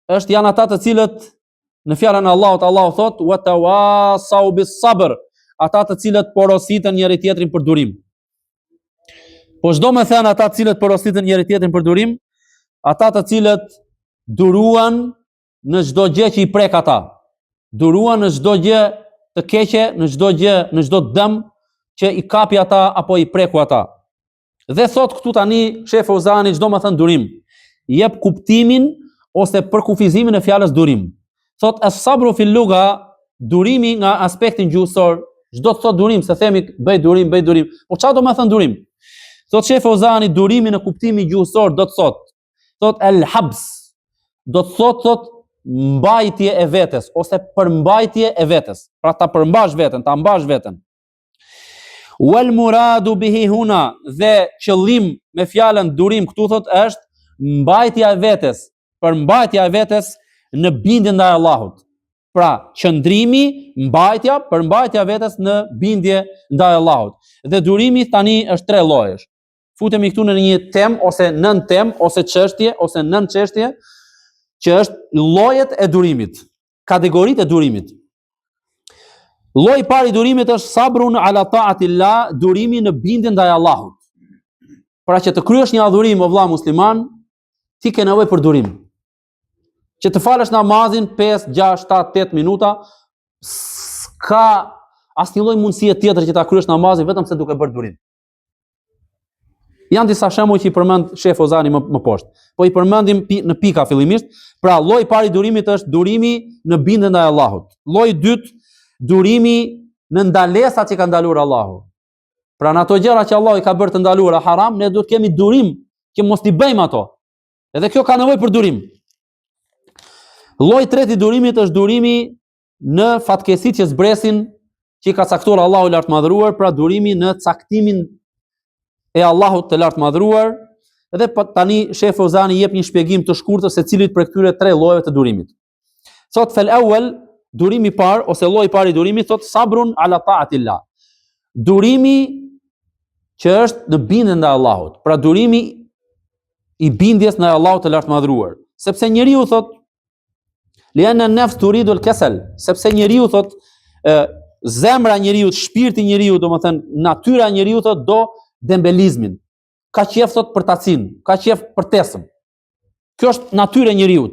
janë ata të cilët në fjalën e Allahut, Allahu thotë wa tawasau bis sabr, ata të cilët porositën njëri tjetrin për durim. Po çdo më thënë ata të cilët porositën njëri tjetrin për durim, ata të cilët duruan në çdo gjë që i prek ata. Duruan në çdo gjë të keqe, në çdo gjë, në çdo dëm që i kapi ata apo i preku ata. Dhe thot këtu tani Sheh Fozani çdo më thënë durim, jep kuptimin ose përkufizimin e fjalës durim. Thot as-sabru fil lugha, durimi nga aspektin gjuhësor, çdo të thot durim, se themi bëj durim. Po çfarë do të thënë durim? Thot Sheh Fozani, durimi në kuptimin gjuhësor do të thot el-habs, do të thot mbajtje e vetes ose përmbajtje e vetes. Pra ta përmbash veten, ta mbash veten. Wal muradu bihi huna, dhe qëllim me fjalën durim këtu thot është mbajtja e vetes, përmbajtja e vetes në bindje ndaj Allahut. Pra qëndrimi, mbajtja, përmbajtja e vetes në bindje ndaj Allahut. Dhe durimi tani është 3 llojesh. Futemi këtu në një temë ose nën temë ose çështje ose nën çështje, që është llojet e durimit, kategoritë e durimit. Lloji i parë i durimit është sabrun ala ta'atillah, durimi në bindje ndaj Allahut. Pra që të kryesh një adhurim o vëlla musliman, ti ke nevojë për durim. Që të falësh namazin 5, 6, 7, 8 minuta, s'ka asnjë lloj mundësie tjetër që ta kryesh namazin vetëm se duke bërë durim. Janë disa shembuj që i përmend Sheh Fozani më poshtë. Po i përmendim në pika fillimisht. Pra lloji i parë i durimit është durimi në bindje ndaj Allahut. Lloji i dytë, durimi në ndalesat që ka ndaluar Allahu. Pra në ato gjëra që Allahu i ka bërë të ndaluara haram, ne duhet kemi durim që mos t'i bëjmë ato. Edhe kjo ka nevojë për durim. Lloji i tretë i durimit është durimi në fatkesitë që zbresin që i ka caktuar Allahu i lartëmadhëruar, pra durimi në caktimin e Allahut të lartëmadhëruar. Edhe tani Sheh Fozani jep një shpjegim të shkurtër se cilit për këtyre 3 llojeve të durimit. Thot fel awwal, durimi i parë ose lloji i parë i durimit thot sabrun ala ta'atillah. Durimi që është në bindje ndaj Allahut. Pra durimi i bindjes ndaj Allahut të lartëmadhëruar. Sepse njeriu thot liana an-nafs turidu al-kasal, sepse njeriu thot zemra e njeriu, shpirti i njeriu, domethënë natyra e njeriu thot do dembelizmin. Ka qef thot për tacin, ka qef për tesëm. Kjo është natyra e njeriu.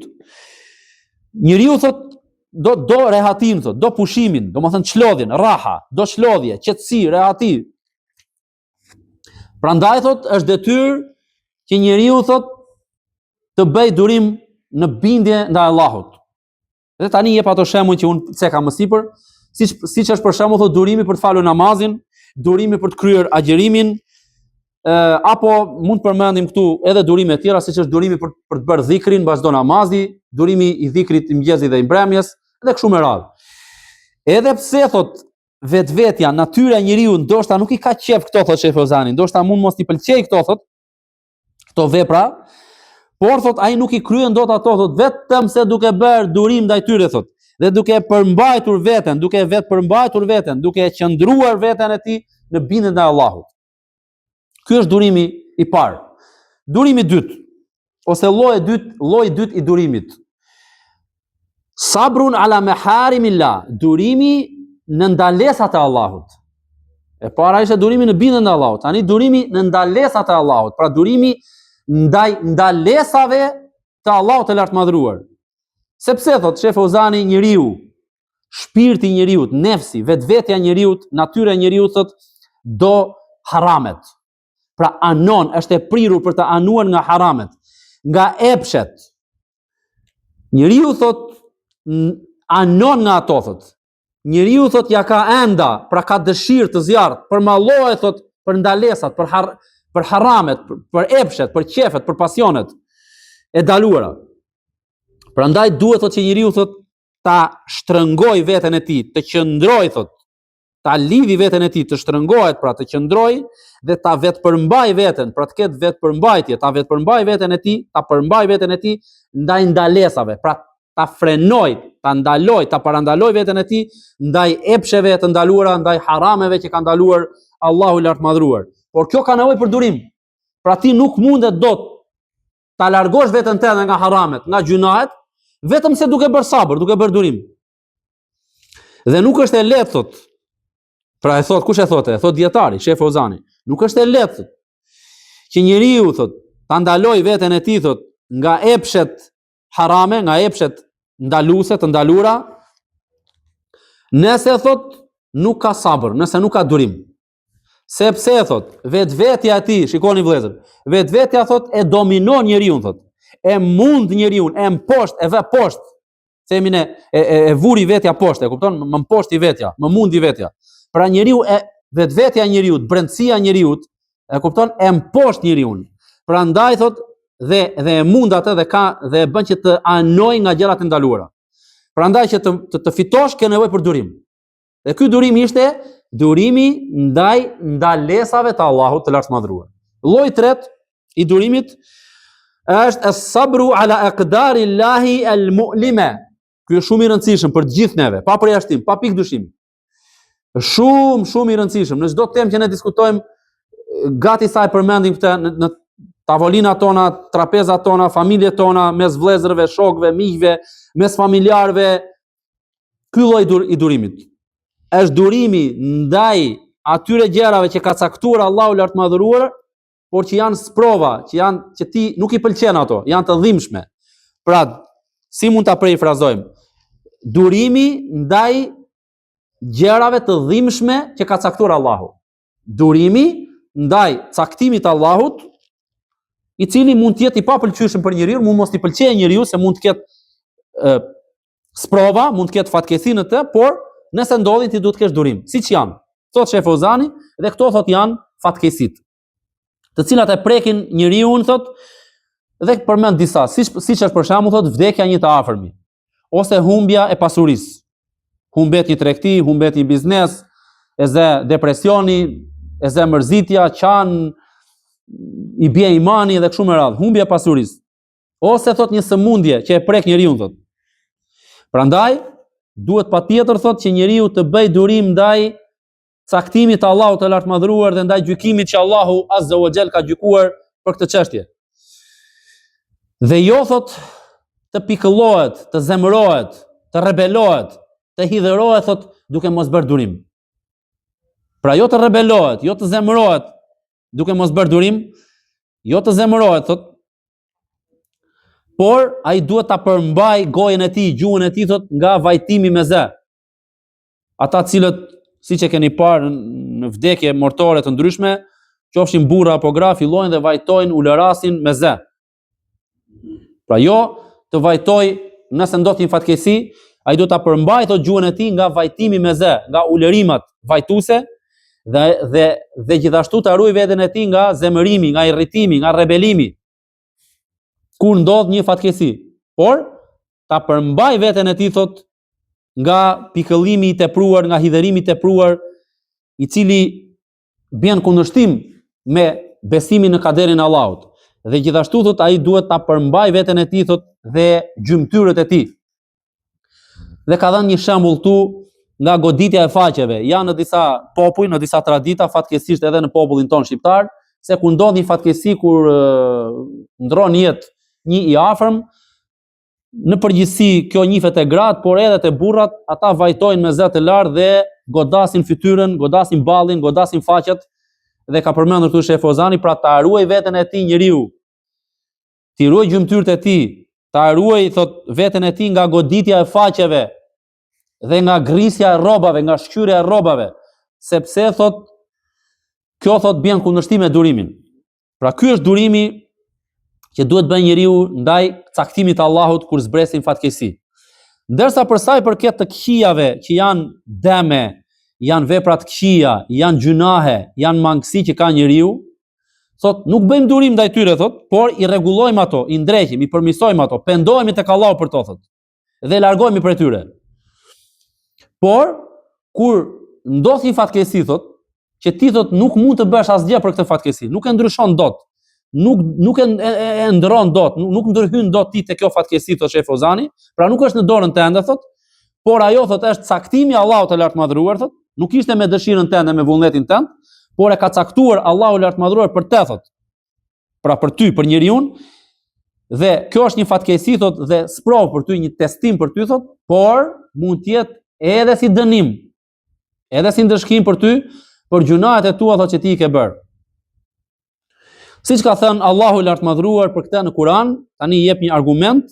Njeriu thot do rehatin thot, do pushimin, domethënë çlodhjen, raha, do çlodhje, qetësi, rehati. Prandaj thot është detyrë që njeriu thot të bëj durim në bindje ndaj Allahut. Dhe tani jep ato shembuj që unë ceka më sipër, siç është për shembull thot durimi për të falur namazin, durimi për të kryer agjerimin, apo mund të përmendim këtu edhe durime të tjera, siç është durimi për të bërë dhikrin mbas çdo namazi, durimi i dhikrit i mëngjesit dhe i mbrëmjes, dhe kështu me radhë. Edhe pse thot vetvetja, natyra e njeriu ndoshta nuk i ka qef këto thot Sheh Fozani, ndoshta mund mos i pëlqej këto thot, këto vepra, por thot ai nuk i kryen dot ato thot vetëm se duke bërë durim ndaj tyre thot, dhe duke përmbajtur veten, duke qëndruar veten e tij në bindje ndaj Allahut. Ky është durimi i parë. Durimi i dytë, ose lloji i dytë i durimit. Sabrun ala maharimillah, durimi në ndalesat e Allahut. E para ishte durimi në bindje ndaj Allahut, tani durimi në ndalesat e Allahut, pra durimi ndaj ndalesave të Allahut të lartëmadhëruar. Sepse thot Sheh Fozani, njeriu, shpirti i njeriu, nefsi, vetvetja e njeriu, natyra e njeriu thot do haramet. Pra anon, është e prirur për të anuar nga haramet, nga epshet. Njeriu thot anon nga ato thot. Njeriu thot ja ka enda, pra ka dëshirë të zjarrt, përmallohet thot për ndalesat, për haramet, për epshet, për qefet, për pasionet e daluara. Prandaj duhet thot që njeriu thot ta shtrëngoj veten e tij, të qëndroj thot, ta lidhi veten e tij, të shtrëngohet, pra të qëndroj dhe ta vetë përmbaj veten, pra të ketë vetë përmbajtje, ta vetë përmbaj veten e tij, ta përmbaj veten e tij ndaj ndalesave, pra ta frenoj, ta ndaloj, ta parandaloj veten e tij ndaj epsheve të ndaluara, ndaj harameve që ka ndaluar Allahu i lartmadhëruar. Por kjo ka nevojë për durim. Pra ti nuk mundet dot ta largosh veten tënde nga haramet, nga gjunahet, vetëm se duke bërë sabër, duke bërë durim. Dhe nuk është e lehtë thot. Pra e thot, kush e thotë? E thot dietari, Sheh Ozani. Nuk është e lehtë që njeriu thot ta ndaloj veten e tij thot nga epshet harame, nga epshet ndaluese, të ndaluara, nëse thot nuk ka sabër, nëse nuk ka durim. Sepse thot vetvetja e tij, shikoni vëllezër, vetvetja thot e dominon njeriu thot. E mund njeriu, e mposht, e vë poshtë. Themi ne e vuri vetja poshtë, e kupton? Më mposhti vetja, më mundi vetja. Pra njeriu vetvetja e njeriu, brendësia e njeriu, e kupton, e mposht njeriu. Prandaj thot dhe e mund atë dhe e bën që të anoj nga gjërat e ndaluara. Prandaj që të fitosh ke nevojë për durim. Dhe ky durim ishte durimi ndaj ndalesave të Allahut të lartmadhëruar. Lloji i tretë i durimit është as-sabru ala aqdarillahi al-mu'lima. Ky është shumë i rëndësishëm për të gjithë neve, pa përjashtim, pa pikë dyshimi. Shumë i rëndësishëm. Në çdo temë që ne diskutojmë, gati sa e përmendim këtë në tavolinat tona, trapezat tona, familjet tona, mes vëllezërve, shokëve, miqve, mes familjarëve, ky lloj i durimit është durimi ndaj atyre gjërave që ka caktuar Allahu i lartmadhëruar, por që janë sprova, që ti nuk i pëlqen ato, janë të dhimbshme. Pra, si mund ta perifrazojmë? Durimi ndaj gjërave të dhimbshme që ka caktuar Allahu. Durimi ndaj caktimit të Allahut, i cili mund të jetë i papëlqyeshëm për njeriu, mund mos t'i pëlqejë njeriu, se mund të ketë sprova, mund të ketë fatkeqësi në të, por nëse ndodhin ti duhet të kesh durim. Siç janë, thot Sheh Ozani, dhe këto thot janë fatkeqësitë, të cilat e prekin njeriu, thot, dhe përmend disa, siç është për shembull thot vdekja një të afërmi, ose humbja e pasurisë. Humbet një tregti, humbet një biznes, e zë depresioni, e zë mërzitja, qan, i bie imani dhe kështu me radhë, humbja e pasurisë. Ose thot një sëmundje që e prek njeriu thot. Prandaj duhet patjetër thot që njeriu të bëj durim ndaj caktimit të Allahut të lartmadhëruar dhe ndaj gjykimit që Allahu Azza wa Jall ka gjykuar për këtë çështje. Dhe jo thot të pikëllohet, të zemërohet, të rebelohet, të hidhërohet thot duke mos bërë durim. Pra jo të rebelohet, jo të zemërohet duke mos bërë durim, jo të zemërohet thot, por ai duhet ta përmbaj gojën e tij, gjuhën e tij thot nga vajtimi me zë. Ata cilët siç e keni parë në vdekje mortore të ndryshme, qofshin burra apo gra, fillojnë dhe vajtojnë ulërasin me zë. Pra jo të vajtoj nëse ndodh një fatkeqësi, ai duhet ta përmbaj thot gjuhën e tij nga vajtimi me zë, nga ulërimat vajtuese dhe gjithashtu ta ruaj veten e tij nga zemërimi, nga irritimi, nga rebelimi. Kur ndodh një fatkeqësi, por ta përmbaj veten e tij thot nga pikëllimi i tepruar, nga hidhërimi i tepruar, i cili bën kundërshtim me besimin në kaderin e Allahut. Dhe gjithashtu thot ai duhet ta përmbaj veten e tij thot dhe gjymtyrët e tij. Dhe ka dhënë një shembull këtu nga goditja e faqeve. Janë në disa popull, në disa tradita, fatkeqësisht edhe në popullin ton shqiptar, se kur ndodh një fatkeqësi, kur ndron jetë një i afërm, në përgjithësi kjo njihet te gratë, por edhe te burrat, ata vajtojnë me zë të lartë dhe godasin fytyrën, godasin ballin, godasin faqet, dhe ka përmendur këtu Sheh Ozani, pra ta ruaj veten e tij njeriu, ti ruaj gjymtyrët e tij, ta ruaj thot veten e tij nga goditja e faqeve dhe nga grisja e rrobave, nga shkyrja e rrobave, sepse thot kjo thot bën kundërshtim me durimin. Pra ky është durimi që duhet bën njeriu ndaj caktimit të Allahut kur zbresin fatkeqësi. Ndërsa për sa i përket të këqijave që janë deme, janë vepra të këqija, janë gjunahe, janë mangësi që ka njeriu, thot nuk bëjmë durim ndaj tyre thot, por i rregullojmë ato, i ndreqim, i përmirësojmë ato, pendohemi tek Allahu për to thot. Dhe largohemi prej tyre. Por kur ndodh një fatkeqësi thot, që ti thot nuk mund të bësh asgjë për këtë fatkeqësi, nuk e ndryshon dot. Nuk e ndron dot, nuk ndërhyn dot ti te kjo fatkeqësi thot Shef Ozani, pra nuk është në dorën tënde thot, por ajo thot është caktimi i Allahut të lartmadhëruar thot, nuk ishte me dëshirën tënde, me vullnetin tënd, por e ka caktuar Allahu i lartmadhëruar për të thot. Pra për ty, për njeriu, dhe kjo është një fatkeqësi thot dhe sprov për ty, një testim për ty thot, por mund të jetë edhe si dënim, edhe si ndëshkim për ty, për gjunahet e tua thot që ti i ke bërë. Siç ka thënë Allahu i lartmadhëruar për këtë në Kur'an, tani jep një argument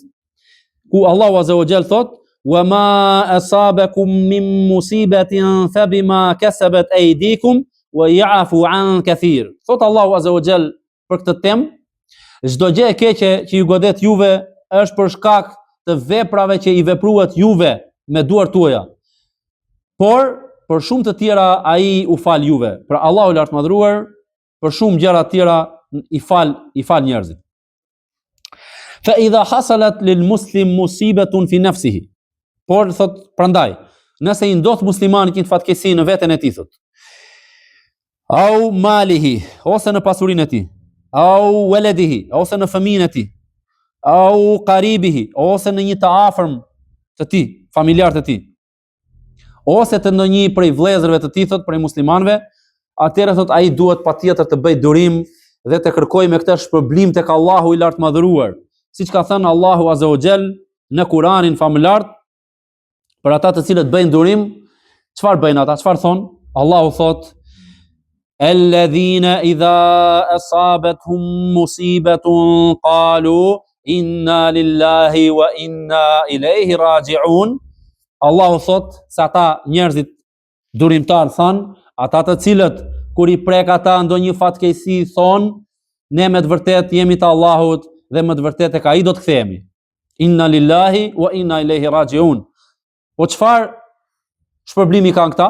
ku Allahu azza wa jall thot: "Wa ma asabakum min musibatin fa bima kasabat aydikum wa ya'fu 'an kathir." Thot Allahu azza wa jall për këtë temë, çdo gjë e keqe që ju godet juve është për shkak të veprave që i vepruat juve me duart tuaja. Por për shumë të tjera ai u fal juve. Pra Allahu i lartmadhëruar për shumë gjëra të tjera i fal njerëzit. Fa idha hasalat lil muslim musibatun fi nafsihi. Por thot prandaj, nëse i ndodh muslimanit një fatkeqësi në veten e tij thot, au malihi, ose në pasurinë e tij, au waladihi, ose në fëmijën e tij, au qaribihi, ose në një të afërm të tij, familjar të tij, ose të ndonjë prej vëllezërve të tij thot, prej muslimanëve, atëherë thot ai duhet patjetër të bëj durim dhe të kërkojë me këtë shpërblim tek Allahu i lartmadhëruar, siç ka thënë Allahu azza wa jall në Kur'anin famëlart për ata të cilët bëjnë durim. Çfarë bëjnë ata? Çfarë thon? Allahu thot: "Alladhina idha asabathum musibatun qalu inna lillahi wa inna ilayhi raji'un." Allahu thot se ata njerëzit durimtar thon, ata të cilët kur i prek ata ndonjë fatkeqësi thon, ne me të vërtet jemi të Allahut dhe me të vërtet tek ai do të kthehemi. Inna lillahi wa inna ilayhi raji'un. Po çfarë shpërblimi kanë këta?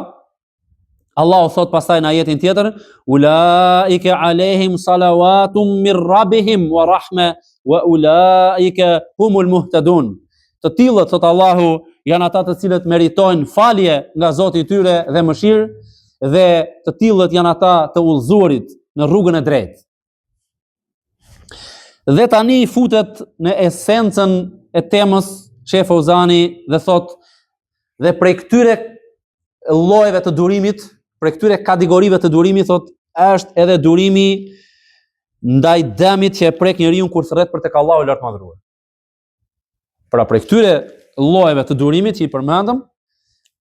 Allahu thot pastaj në ajetin tjetër: "Ulaika alehim salawatum min rabbihim wa rahma wa ulaika humul muhtadun." Të tillët thot Allahu janë ata të cilët meritojnë falje nga Zoti i tyre dhe mëshirë, dhe të tillët janë ata të udhëzuarit në rrugën e drejtë. Dhe tani futet në esencën e temës Shef Ozani dhe thot, dhe prej këtyre llojeve të durimit, prej këtyre kategorive të durimit thot, është edhe durimi ndaj dëmit që e prek njeriu kur thret për tek Allahu i lartmadhëruar. Pra prej këtyre llojeve të durimit që i përmendëm,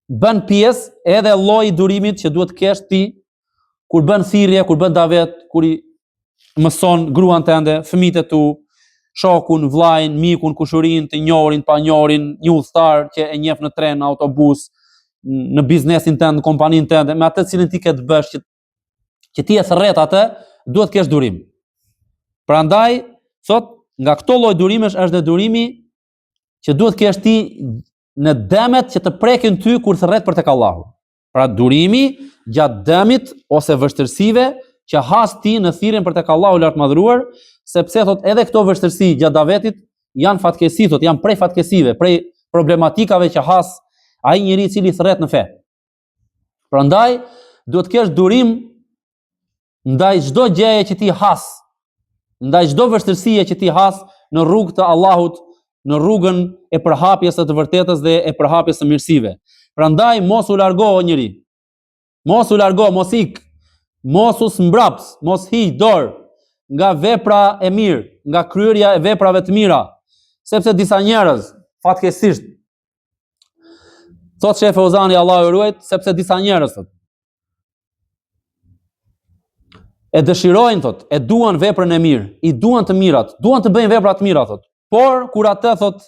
bën pjesë edhe lloji i durimit që duhet kesh ti kur bën thirrje, kur bën davet, kur i mëson gruan tënde, fëmijët e tu, shokun, vllajin, mikun, kushurin, të njohurin, pa njohurin, një udhëtar që e njeh në tren, në autobus, në biznesin tënd, në kompaninë tënde, me atë cilin ti ke të bësh që ti e thërret atë, duhet kesh durim. Prandaj thot, nga këto lloj durimesh është dhe durimi që duhet kesh ti në dëmet që të prekin ty kur thërret për tek Allahu. Pra durimi gjatë dëmit ose vështirësive që has ti në thirrjen për tek Allahu i lartmadhëruar, sepse thot edhe këto vështirësi gjatë davetit janë fatkeqësi, thot janë prej fatkeqësive, prej problematikave që has ai njeri i cili thërret në fe. Prandaj duhet kesh durim ndaj çdo gjëje që ti has, ndaj çdo vështirësie që ti has në rrugë të Allahut, në rrugën e përhapjes së të vërtetës dhe e përhapjes së mirësive. Prandaj mos u largo o njeri. Mos u largo, mos ik, mos u smbraps, mos hiq dorë nga vepra e mirë, nga kryerja e veprave të mira, sepse disa njerëz fatkeqësisht thot Shef Ozani Allahu e ruajt, sepse disa njerëz thot e dëshirojnë thot, e duan veprën e mirë, i duan të mirat, duan të bëjnë vepra të mira thot. Por kur atë thot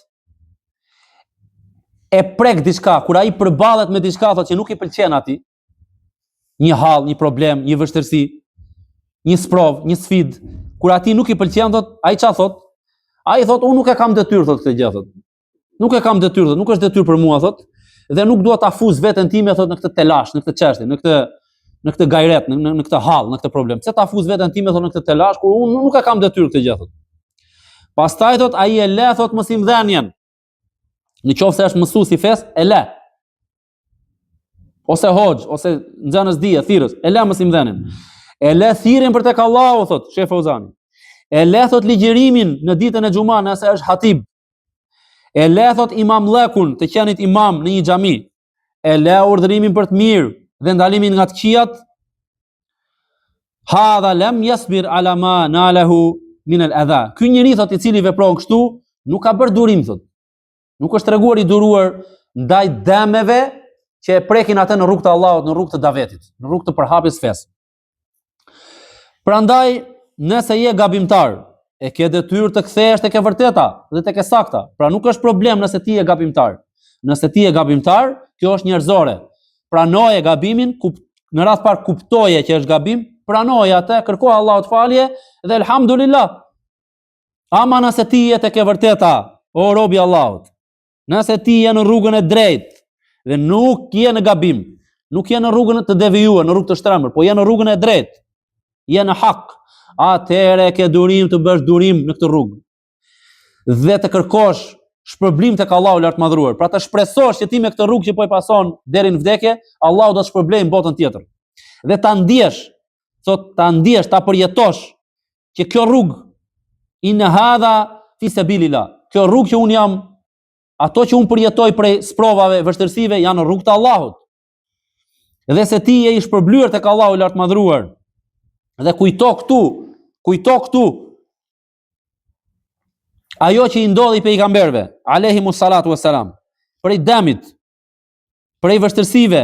e prek diçka, kur ai përballet me diçka thot që nuk i pëlqen atij, një hall, një problem, një vështirësi, një sprov, një sfidë, kur ati nuk i pëlqen, thot, ai çfarë thot? Ai thot, unë nuk e kam detyrë, thot, këtë gjë, thot. Nuk e kam detyrë, thot, nuk është detyrë për mua, thot, dhe nuk dua ta fuz veten time, thot, në këtë telash, në këtë çështje, në këtë gajret, në këtë hall, në këtë problem. Pse ta fuz veten time, thot, në këtë telash, kur unë nuk e kam detyrë këtë gjë, thot. Pastaj thot, ai e le, thot, mos i mdhenjen. Në qoftë se është mësues i fesë, e le. Ose hoxh, ose nxënës dije, thirrës, e le mos i mdhenin. E le thirrjen për tek Allahu, thot Sheh Fauzani. E le thot ligjërimin në ditën e xumë, nëse është hatib. E le thot imamllekun të qenit imam në një xhami. E le urdhërimin për të mirë dhe ndalimin nga të këqijat. Hadha lam yasbir ala ma nalahu min al-adha. Ky njeri thot i cili vepron kështu, nuk ka bërë durim, thot. Nuk është treguar i duruar ndaj dëmeve që e prekin atë në rrugë të Allahut, në rrugë të davetit, në rrugë të përhapjes fesë. Prandaj, nëse je gabimtar, e ke detyrë të kthehesh tek e vërteta dhe tek e sakta. Pra nuk është problem nëse ti je gabimtar. Nëse ti je gabimtar, kjo është njerëzore. Pranoje gabimin, në radh par kuptoje që është gabim, pranoje atë, kërkoje Allahut falje dhe elhamdulillah. Ama nëse ti je tek e vërteta, o robi i Allahut, nëse ti je në rrugën e drejtë dhe nuk je në gabim, nuk je në rrugën të devijuar, në rrugë të shtrembur, po je në rrugën e drejtë, je në hak, atëherë ke durim të bësh durim në këtë rrugë. Dhe të kërkosh shpërblim tek Allahu lart madhruar. Pra të shpresosh që ti me këtë rrugë që po e pason deri në vdekje, Allahu do të shpërblejë në botën tjetër. Dhe ta ndjesh, ta përjetosh që kjo rrugë in hadha fi sabilillah. Kjo rrugë që un jam, ato që un përjetoj prej sprovave, vështirësive janë në rrugë të Allahut. Dhe se ti je i shpërblyer tek Allahu lart madhruar. Dhe kujto këtu ajo që i ndodhi pejgamberëve alayhimus salatu wassalam, prej dëmit, prej vështirësive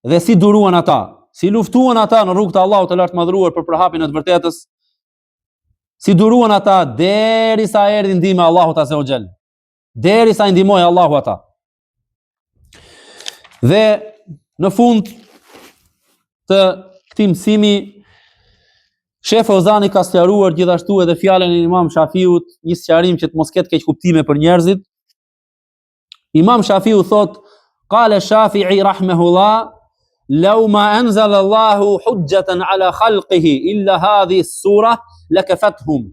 dhe si duruan ata, si luftuan ata në rrugën e Allahut të lartë madhruar për përhapjen e të vërtetës, si duruan ata derisa erdhi ndihma e Allahut azza wa jall, derisa i ndihmoi Allahu ata. Dhe në fund të këtij mësimi Sheh Fauzani ka sqaruar gjithashtu edhe fjalën e Imam Shafiut, një sqarim që të mos ketë keq kuptime për njerëzit. Imam Shafiu thot, qala Shafi'i rahimahullah, law ma anzala Allahu hujjatan ala khalqihi illa hadhihi as-sura lakafathum.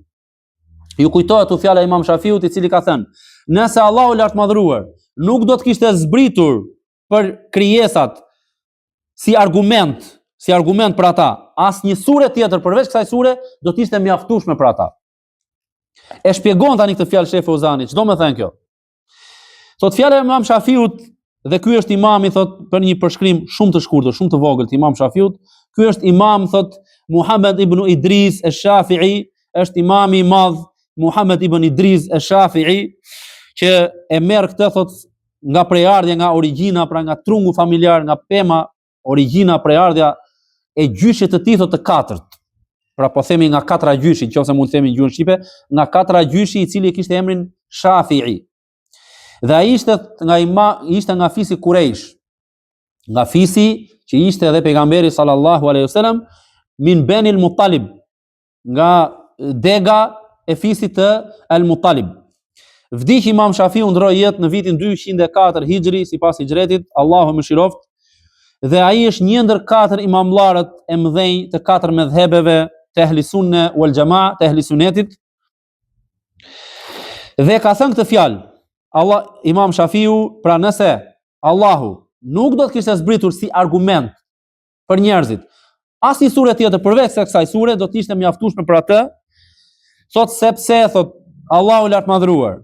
Ju kujtohet u fjala e Imam Shafiut i cili ka thënë, nëse Allahu lart madhruar nuk do të kishte zbritur për krijesat si argument për ata, as një sure tjetër përveç kësaj sure do të ishte mjaftueshme për ata. E shpjegon tani këtë fjalë Sheh Fauzani, çdo më thënë kjo. Thot fjala e Imam Shafiut, dhe ky është imami, thot, për një përshkrim shumë të shkurtër, shumë të vogël të Imam Shafiut, ky është imam, thot, Muhammad ibn Idris al-Shafi'i, është imami i madh Muhammad ibn Idris al-Shafi'i, që e merr këtë, thot, nga prejardhja, nga origjina, pra nga trungu familjar, nga pema, origjina, prejardhja e gjyshit të tij, thot, të katërt. Pra po themi nga katra gjyshi, nëse mund të themi në gjuhën shqipe, nga katra gjyshi i cili kishte emrin Shafi'i. Dhe ai ishte nga fisi Kurejsh, nga fisi që ishte edhe pejgamberi sallallahu alaihi wasallam min Bani al-Muttalib, nga dega e fisit të al-Muttalib. Vdiq Imam Shafiu ndroi jetë në vitin 204 Hijri sipas Hijretit, Allahu mëshiroft. Dhe ai është një ndër 4 imamllarët e mëdhenj të 4 medhhebeve të ehli sunne wal jamaa, të ehli sunetit. Dhe ka thënë këtë fjalë, Imam Shafiu, pra nëse Allahu nuk do të kishte zbritur si argument për njerëzit, as një sure tjetër përveç se kësaj sure do të ishte mjaftueshme për atë, thot sepse thot Allahu lart madhruar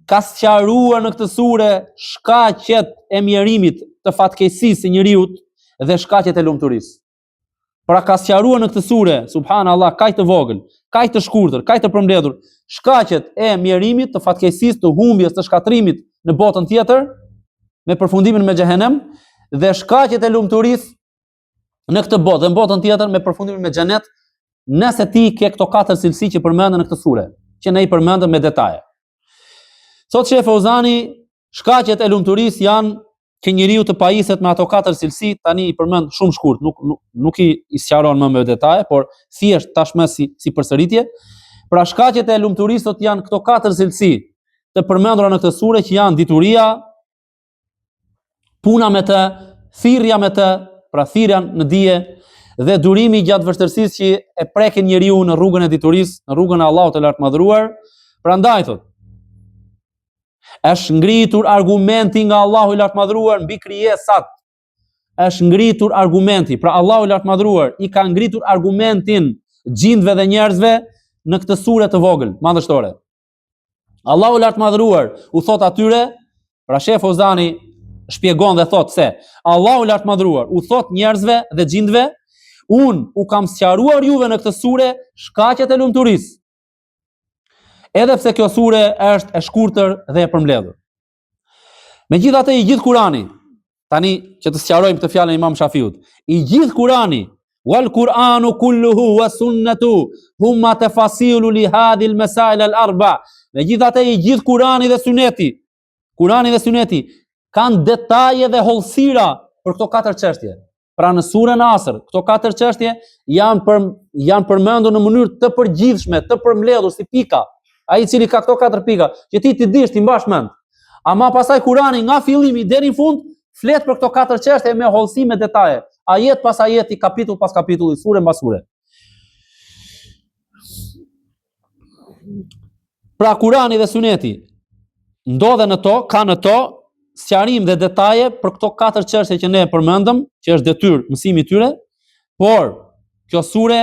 ka sqaruar në këtë sure shkaqet e mjerimit të fatkeqësisë së njeriut dhe shkaqet e lumturisë. Pra ka sqaruar në këtë sure, subhanallahu, kaq të vogël, kaq të shkurtër, kaq të përmbledhur, shkaqet e mjerimit, të fatkeqësisë, të humbjes, të shkatrimit në botën tjetër, me përfundimin me xhehenem, dhe shkaqet e lumturisë në këtë botë dhe në botën tjetër me përfundimin me xhenet, nëse ti ke këto 4 cilësi që përmenden në këtë sure, që ne i përmendëm me detaje. Thot Sheh Fauzani, shkaqet e lumturisë janë që njeriu të pajiset me ato 4 cilësi, tani i përmend shumë shkurt, nuk i sqaron më me detaje, por thjesht tashmë si përsëritje. Pra shkaqet e lumturisë janë këto 4 cilësi të përmendura në këtë sure, që janë dituria, puna me të, thirrja me të, pra thirrja në dije, dhe durimi gjatë vështirësisë që e prekin njeriu në rrugën e diturisë, në rrugën e Allahut të lartëmadhëruar. Prandaj thotë, është ngritur argumenti nga Allahu i lartëmadhëruar mbi krijesat. Është ngritur argumenti, pra Allahu i lartëmadhëruar i ka ngritur argumentin gjindve dhe njerëzve në këtë sure të vogël, madhështore. Allahu i lartëmadhëruar u thot atyre, pra Sheh Fozani shpjegon dhe thot se Allahu i lartëmadhëruar u thot njerëzve dhe gjindve, unë u kam sqaruar juve në këtë sure shkaqet e lumturisë. Edhe pse kjo sure është e shkurtër dhe e përmbledhur. Megjithatë i gjithë Kurani, tani që të sqarojmë këtë fjalën e Imam Shafiut, i gjithë Kurani, wal Qur'anu kulluhu wa sunnatu huma tafasilu li hadhihi al-masail al-arba. Megjithatë i gjithë Kurani dhe Suneti kanë detaje dhe hollësira për këto 4 çështje. Pra në surën Asr, këto 4 çështje janë përmendur në mënyrë të përgjithshme, të përmbledhur si pika. Ai i cili ka këto 4 pika, që ti dish, ti mbash mend. Ama pastaj Kurani nga fillimi deri në fund flet për këto 4 çështje me hollësi, me detaje, ajet pas ajeti, kapitull pas kapitulli, sure mbas sure. Pra Kurani dhe Suneti ndodhen në to, kanë në to sqarim dhe detaje për këto 4 çështje që ne përmendëm, që është detyrë mësimi i tyre, por kjo sure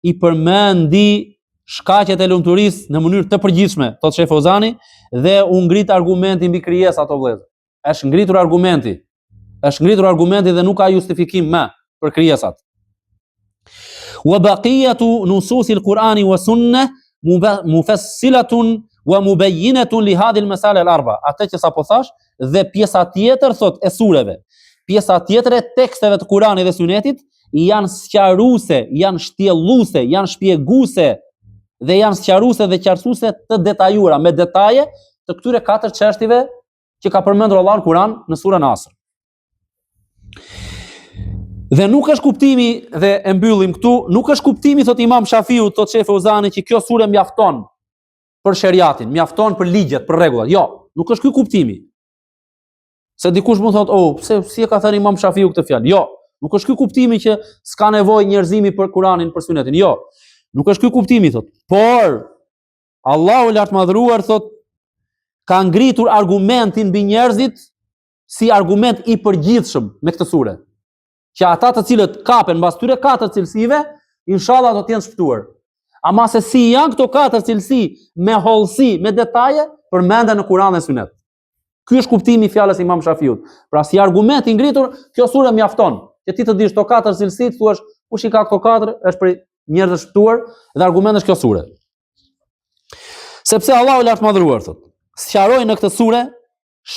i përmendi shkaqet e lumturisë në mënyrë të përgjithshme, thotë Sheh Fozani, dhe u ngrit argumenti mbi krijesat o vëllezër. Është ngritur argumenti dhe nuk ka justifikim më për krijesat. Wa baqiyatu nususil Qur'ani wa sunnah mufassilatun wa mubayyinatun li hadhihi al-masal al-arba. Atë që sapo thash, dhe pjesa tjetër thotë e sureve, pjesa tjetër e teksteve të Kuranit dhe Sunetit janë sqaruese, janë shtjelluese, janë shpjeguese dhe janë sqaruese dhe qartësuese të detajuara, me detaje të këtyre 4 çështjeve që ka përmendur Allahu në Kur'an në surën Asr. Dhe nuk është kuptimi, dhe e mbyllim këtu, nuk është kuptimi, thot Imam Shafiu, thot Sheh Fozani, që kjo sure mjafton për sheriatin, mjafton për ligjet, për rregullat. Jo, nuk është ky kuptimi. Se dikush mund thot, pse si e ka thënë Imam Shafiu këtë fjalë? Jo, nuk është ky kuptimi që s'ka nevojë njerëzimi për Kur'anin, për Sunetin. Jo, nuk është ky kuptimi, thot. Por Allahu i lartëmadhëruar thot ka ngritur argumentin mbi njerëzit si argument i përgjithshëm me këtë sure. Që ata të cilët kapen mbas tyre 4 cilësive, inshallah do të jenë shpëtuar. Ama se si janë këto 4 cilësi me hollësi, me detaje, përmenden në Kur'an dhe Sunet. Ky është kuptimi i fjalës Imam Shafiut. Pra si argument i ngritur, kjo sure mjafton. Që ti të dish këto 4 cilësi, thuash kush i ka këto 4, është për njerëz të shpëtuar dhe argumenti është kjo sure. Sepse Allahu i lartëmadhëruar thot, sqaroi në këtë sure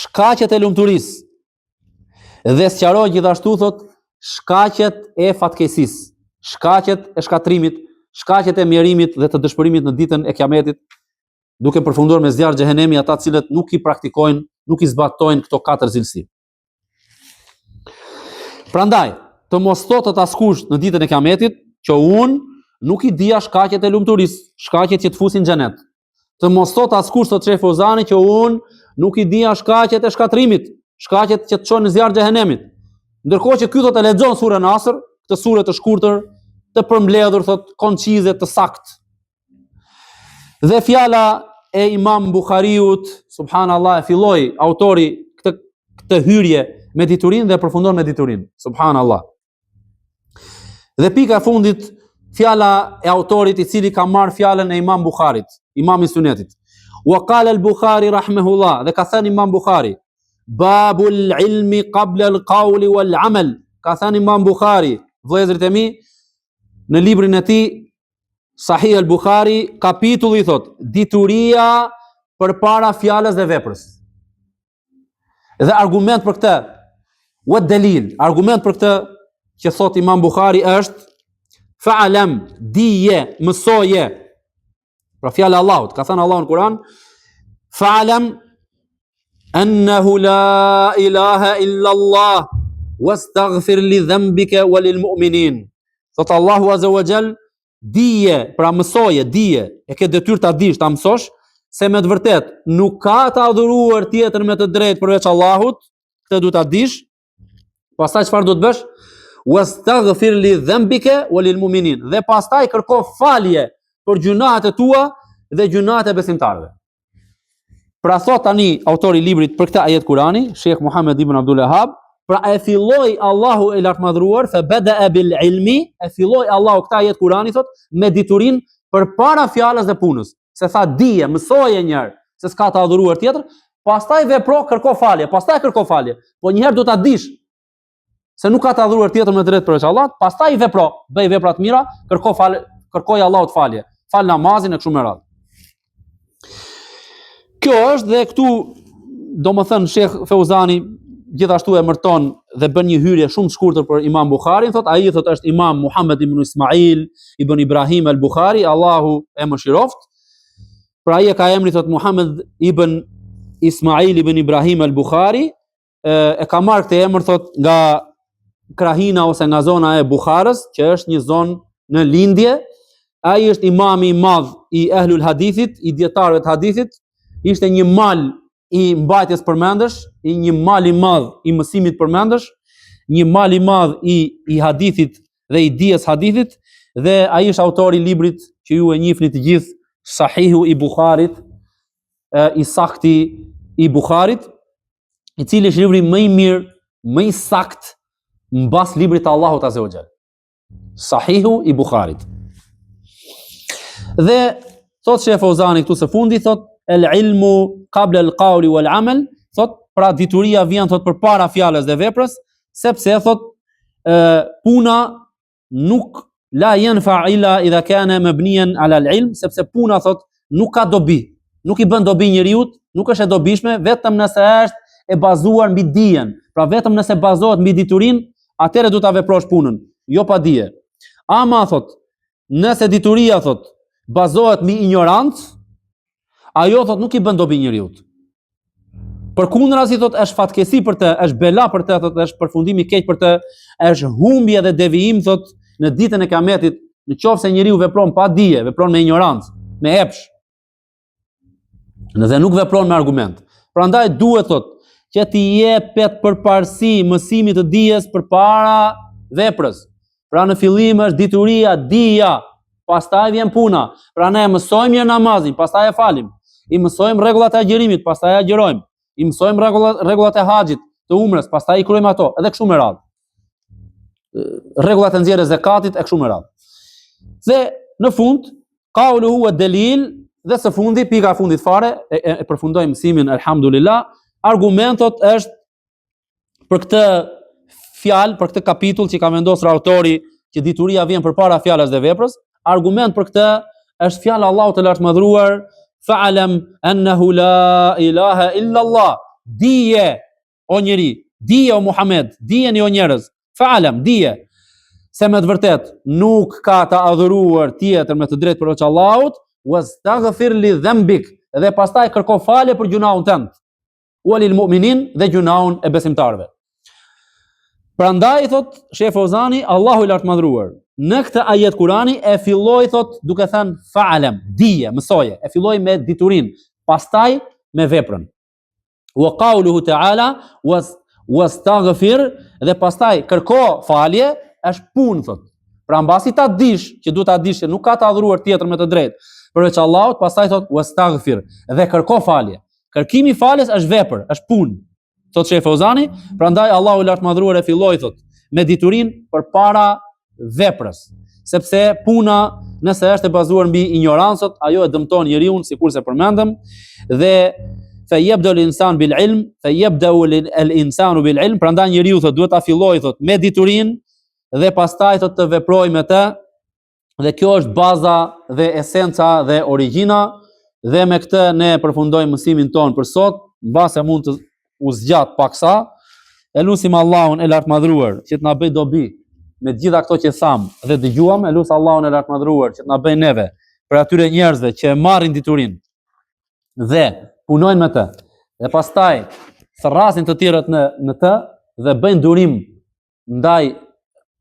shkaqet e lumturisë dhe sqaroi gjithashtu thot shkaqet e fatkeqësisë, shkaqet e shkatrimit, shkaqet e mjerimit dhe të dëshpërimit në ditën e Kiametit, duke përfunduar me zjarr xhehenemi ata të cilët nuk i praktikojnë, nuk i zbatojnë këto 4 cilësi. Prandaj, të mos thotë askush në ditën e Kiametit që unë nuk i dija shkaqet e lumturisë, shkaqet që të fusin në xhenet. Të mos thotë askush sot Sheh Fozani që unë nuk i dija shkaqet e shkatrimit, shkaqet që të çojnë në zjarr xhehenemit. Ndërkohë që ky do të lexon surën Asr, këtë sure të shkurtër, të përmbledhur, thot koncize, të saktë. Dhe fjala e Imam Buhariut, subhanallahu, e filloi autori këtë hyrje me diturinë dhe përfundon me diturinë. Subhanallahu. Dhe pika e fundit, fjala e autorit i cili ka marrë fjalën e Imam Buharit, Imam i Sunetit. Wa qala al-Bukhari rahimahullah, dhe ka thënë Imam Buhari, babul ilmi qabla al-qawli wal-amal. Ka thënë Imam Buhari, vëllezërit e mi, në librin e tij Sahih al-Bukhari, kapitulli thot, dituria përpara fjalës dhe veprës. Dhe argument për këtë, wa dalil, argument për këtë që thot Imam Buhari është fa'alam, dije, mësoje. Pra fjala e Allahut, ka thënë Allahu në Kur'an, fa'alam Annahu la ilaha illa Allah wastaghfir li dhanbika wa lil mu'minin. Thot Allahu Azza wa Jall, dije, pra mësoje, dije, e ke detyrë ta dish, ta mësosh se me të vërtet nuk ka të adhuruar tjetër me të drejtë përveç Allahut, këtë duhet ta dish. Pastaj çfarë do të bësh? Wastaghfir li dhanbika wa lil mu'minin. Dhe pastaj kërko falje për gjunahet e tua dhe gjunahet e besimtarëve. Pra thot tani autori i librit për këtë ajet Kurani, Sheikh Muhammed ibn Abdul Wahhab, pra e filloi Allahu i lartmadhruar fa bada'a bil ilmi, e filloi Allahu këtë ajet Kurani thot me diturinë përpara fjalës dhe punës. Se tha dije, mësoje një herë se s'ka të adhuruar tjetër, pastaj vepro, kërko falje, pastaj kërko falje. Po një herë do ta dish se nuk ka të adhuruar tjetër me drejt përveç Allahut, pastaj vepro, bëj vepra të mira, kërko falje, kërkoj Allahut falje, fal namazin e kështu me radhë. Kjo është dhe këtu domethënë Sheikh Feuzani gjithashtu e mërton dhe bën një hyrje shumë të shkurtër për Imam Bukharin, thot ai thot është Imam Muhammed ibn Ismail ibn Ibrahim al-Bukhari, Allahu e mëshiroft. Pra ai e ka emrin thot Muhammed ibn Ismail ibn Ibrahim al-Bukhari, e ka marrë këtë emër thot nga krahina ose nga zona e Bukharës, që është një zonë në lindje. Ai është imami i madh i ehlul hadithit, i dietarëve të hadithit. Ishte një mal i mbajtjes përmendesh, një mal i madh i mësimit përmendesh, një mal i madh i hadithit dhe i dijes hadithit, dhe ai është autori i librit që ju e njihni të gjithë, Sahihu i Bukharit, i sakti i Bukharit, i cili është libri më i mirë, më i sakt mbas librit të Allahut Azza wa Jall. Sahihu i Bukharit. Dhe thot Sheikh Feuzani këtu së fundi, thot el ilmu qabla al qawli wal amal, thot pra dituria vjen thot përpara fjalës dhe veprës, sepse thot puna nuk la yanfa illa idha kana mabniyan ala al ilm, sepse puna thot nuk ka dobi, nuk i bën dobi njeriu, nuk është e dobishme vetëm nëse është e bazuar mbi dijen. Pra vetëm nëse bazohet mbi diturinë, atëherë do ta veprosh punën, jo pa dije. Ama thot, nëse dituria thot bazohet mbi ignorancë, ajo thot nuk i bën dobi njeriu. Përkundrazi thot është fatkesi për të, është bela për të, thot është përfundim i keq për të, është humbje dhe devijim thot në ditën e Kiametit, nëse njeriu vepron pa dije, vepron me ignorancë, me epsh, dhe nuk vepron me argument. Prandaj duhet thot që t'i jepet përparësi mësimit të dijes përpara veprës. Pra në fillim është dituria, dija, pastaj vjen puna. Pra ne mësojmë mirë namazin, pastaj e falim. I mësojmë rregullat e agjerimit, pastaj agjerojmë. I mësojmë rregullat e haxhit, të umrës, pastaj i kryejmë ato, edhe kështu me radhë. Rregullat e nxjerrjes zakatit e kështu me radhë. Dhe në fund, qauluhu wa dalil, dhe së fundi, pika e fundit fare, e përfundojmë mësimin elhamdulillah, argumentot është për këtë fjalë, për këtë kapitull që ka vendosur autori që dituria vjen përpara fjalës dhe veprës. Argument për këtë është fjala Allahut të lartmadhruar, fa'lam annahu la ilaha illa Allah. Dije o njeri, dije o Muhammed, dijeni o njerëz, fa'lam, dije se me të vërtet nuk ka të adhuruar tjetër me të drejtë përveç Allahut, wastaghfir li dhanbik, dhe pastaj kërko falje për gjunahun tënd, walil mu'minin, dhe gjunahun e besimtarëve. Prandaj thot Sheikh Feuzani, Allahu i lartmadhruar në këtë ajet Kurani e filloi thot duke thënë fa'lam, dije, mësoje, e filloi me diturinë, pastaj me veprën. Wa qawluhu ta'ala wastaghfir, dhe pastaj kërko falje, është punë thot. Pra mbasi ta dish që duhet ta dish që nuk ka të adhuruar tjetër me të drejtë përveç Allahut, pastaj thot wastaghfir, dhe kërko falje. Kërkimi i faljes është vepër, është punë. Thot Sheikh Feuzani, prandaj Allahu i lartmadhruar e filloi thot me diturinë përpara veprës, sepse puna nëse është e bazuar mbi ignorancë, ajo e dëmton njeriu, sikurse përmendëm, dhe fa yabda al-insan bil ilm, fa yabda al-insanu bil ilm, prandaj njeriu thot duhet ta fillojë thot me diturinë dhe pastaj thot të veprojë me të, dhe kjo është baza dhe esenca dhe origjina, dhe me këtë ne përfundojmë mësimin ton për sot, mbase mund të u zgjat paksa. Elusim Allahun e lartmadhruar që të na bëj dobi me gjitha këto që tham dhe dëgjuam, elus Allahun e lartmadhruar që të na bëj neve për atyre njerëzve që marrin diturinë dhe punojnë me të, dhe pastaj thërrasin të tjerët në të dhe bëjnë durim ndaj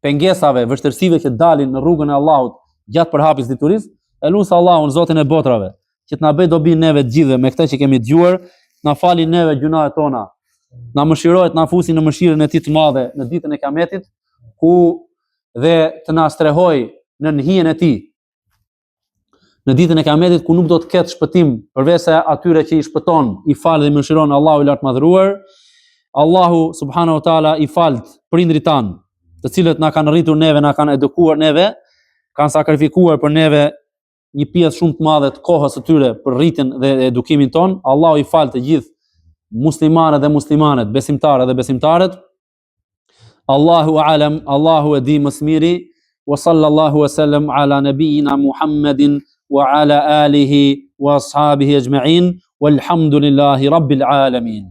pengesave, vështirësive që dalin në rrugën e Allahut gjatë përhapjes diturisë, e lutem Allahun Zotin e botrave që të na bëj dobi neve të gjithëve me këtë që kemi dëgjuar, na falin neve gjunahet tona, na mëshirojë, na fusi në mëshirën e Tij të madhe në ditën e Kiametit, ku dhe të na strehoj në hijen e Tij në ditën e Kiametit, ku nuk do të ketë shpëtim përveç atyre që i shpëton, i fal dhe mëshiron Allahu i lartë madhëruar. Allahu subhanahu wa taala i falt prindrit tan, të cilët na kanë rritur neve, na kanë edukuar neve, kanë sakrifikuar për neve një pjesë shumë të madhe të kohës së tyre për rritjen dhe edukimin ton. Allahu i fal të gjithë muslimanët dhe muslimanet, besimtarët dhe besimtarët. Allahu a'lam, Allahu e di më së miri. Wa sallallahu wa sallam ala nabiyina Muhammedin wa ala alihi wa ashabihi ajma'in, walhamdulillahi rabbil alamin.